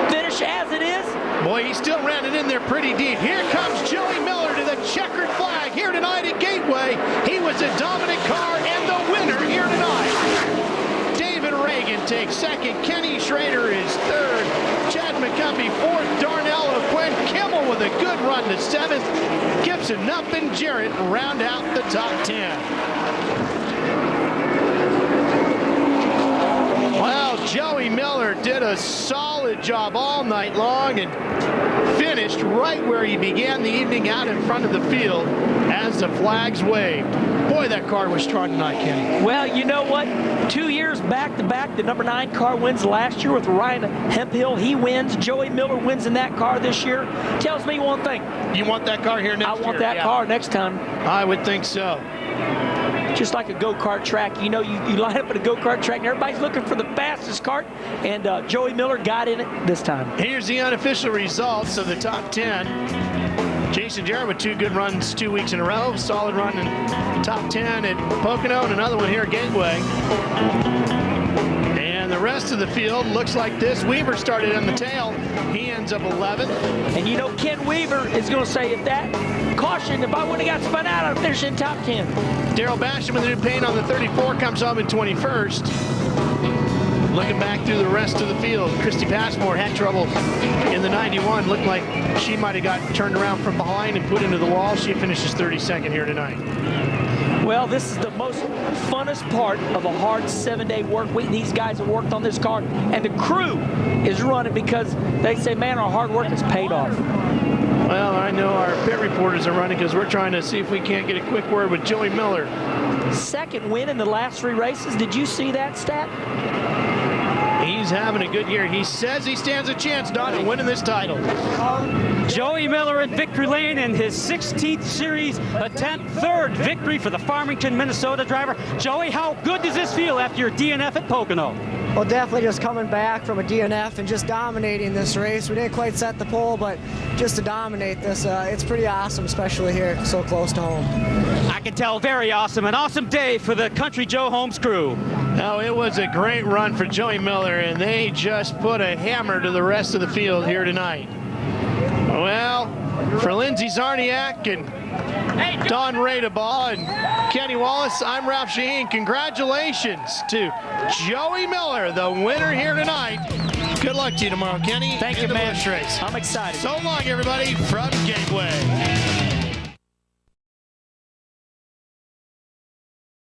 finish as it is. Boy, he still ran it in there pretty deep. Here comes Joey Miller to the checkered flag here tonight at Gateway. He was a dominant car and the winner here tonight. David Reagan takes second. Kenny Schrader is third. Chad McCumbee fourth. Darnell O'Quinn. Kimmel with a good run to 7th. Gibson, Nupp, and Jarrett round out the top 10. Well, Joey Miller did a solid job all night long and finished right where he began the evening, out in front of the field as the flags waved. Boy, that car was strong tonight, Kenny. Well, you know what? 2 years back-to-back, the number 9 car wins last year with Ryan Hemphill. He wins. Joey Miller wins in that car this year. Tells me one thing. You want that car here next year? I want that car next time. I would think so. Just like a go-kart track. You know, you line up at a go-kart track and everybody's looking for the fastest kart, and Joey Miller got in it this time. Here's the unofficial results of the top 10. Jason Jarrett with 2 good runs 2 weeks in a row. Solid run in top 10 at Pocono and another one here at Gateway. And the rest of the field looks like this. Weaver started on the tail. He ends up 11th. And you know, Ken Weaver is going to say, if that caution, if I wouldn't have got spun out, I'd finish in top 10. Daryl Basham with the new paint on the 34 comes home in 21st. Looking back through the rest of the field, Christy Passmore had trouble in the 91. Looked like she might have got turned around from behind and put into the wall. She finishes 32nd here tonight. Well, this is the most funnest part of a hard 7-day work week. These guys have worked on this car, and the crew is running because they say, man, our hard work has paid off. Well, I know our pit reporters are running because we're trying to see if we can't get a quick word with Joey Miller. 2nd win in the last 3 races. Did you see that stat? He's having a good year. He says he stands a chance, Don, at winning this title. Joey Miller at victory lane in his 16th series attempt, 3rd victory for the Farmington, Minnesota driver. Joey, how good does this feel after your DNF at Pocono? Well, definitely just coming back from a DNF and just dominating this race. We didn't quite set the pole, but just to dominate this, it's pretty awesome, especially here so close to home. I can tell, very awesome. An awesome day for the Country Joe Holmes crew. Now, it was a great run for Joey Miller, and they just put a hammer to the rest of the field here tonight. Well, for Lindsey Zarniak and Don Radeball and Kenny Wallace, I'm Ralph Shaheen. Congratulations to Joey Miller, the winner here tonight. Good luck to you tomorrow, Kenny. Thank you, man. Race. I'm excited. So long, everybody, from Gateway.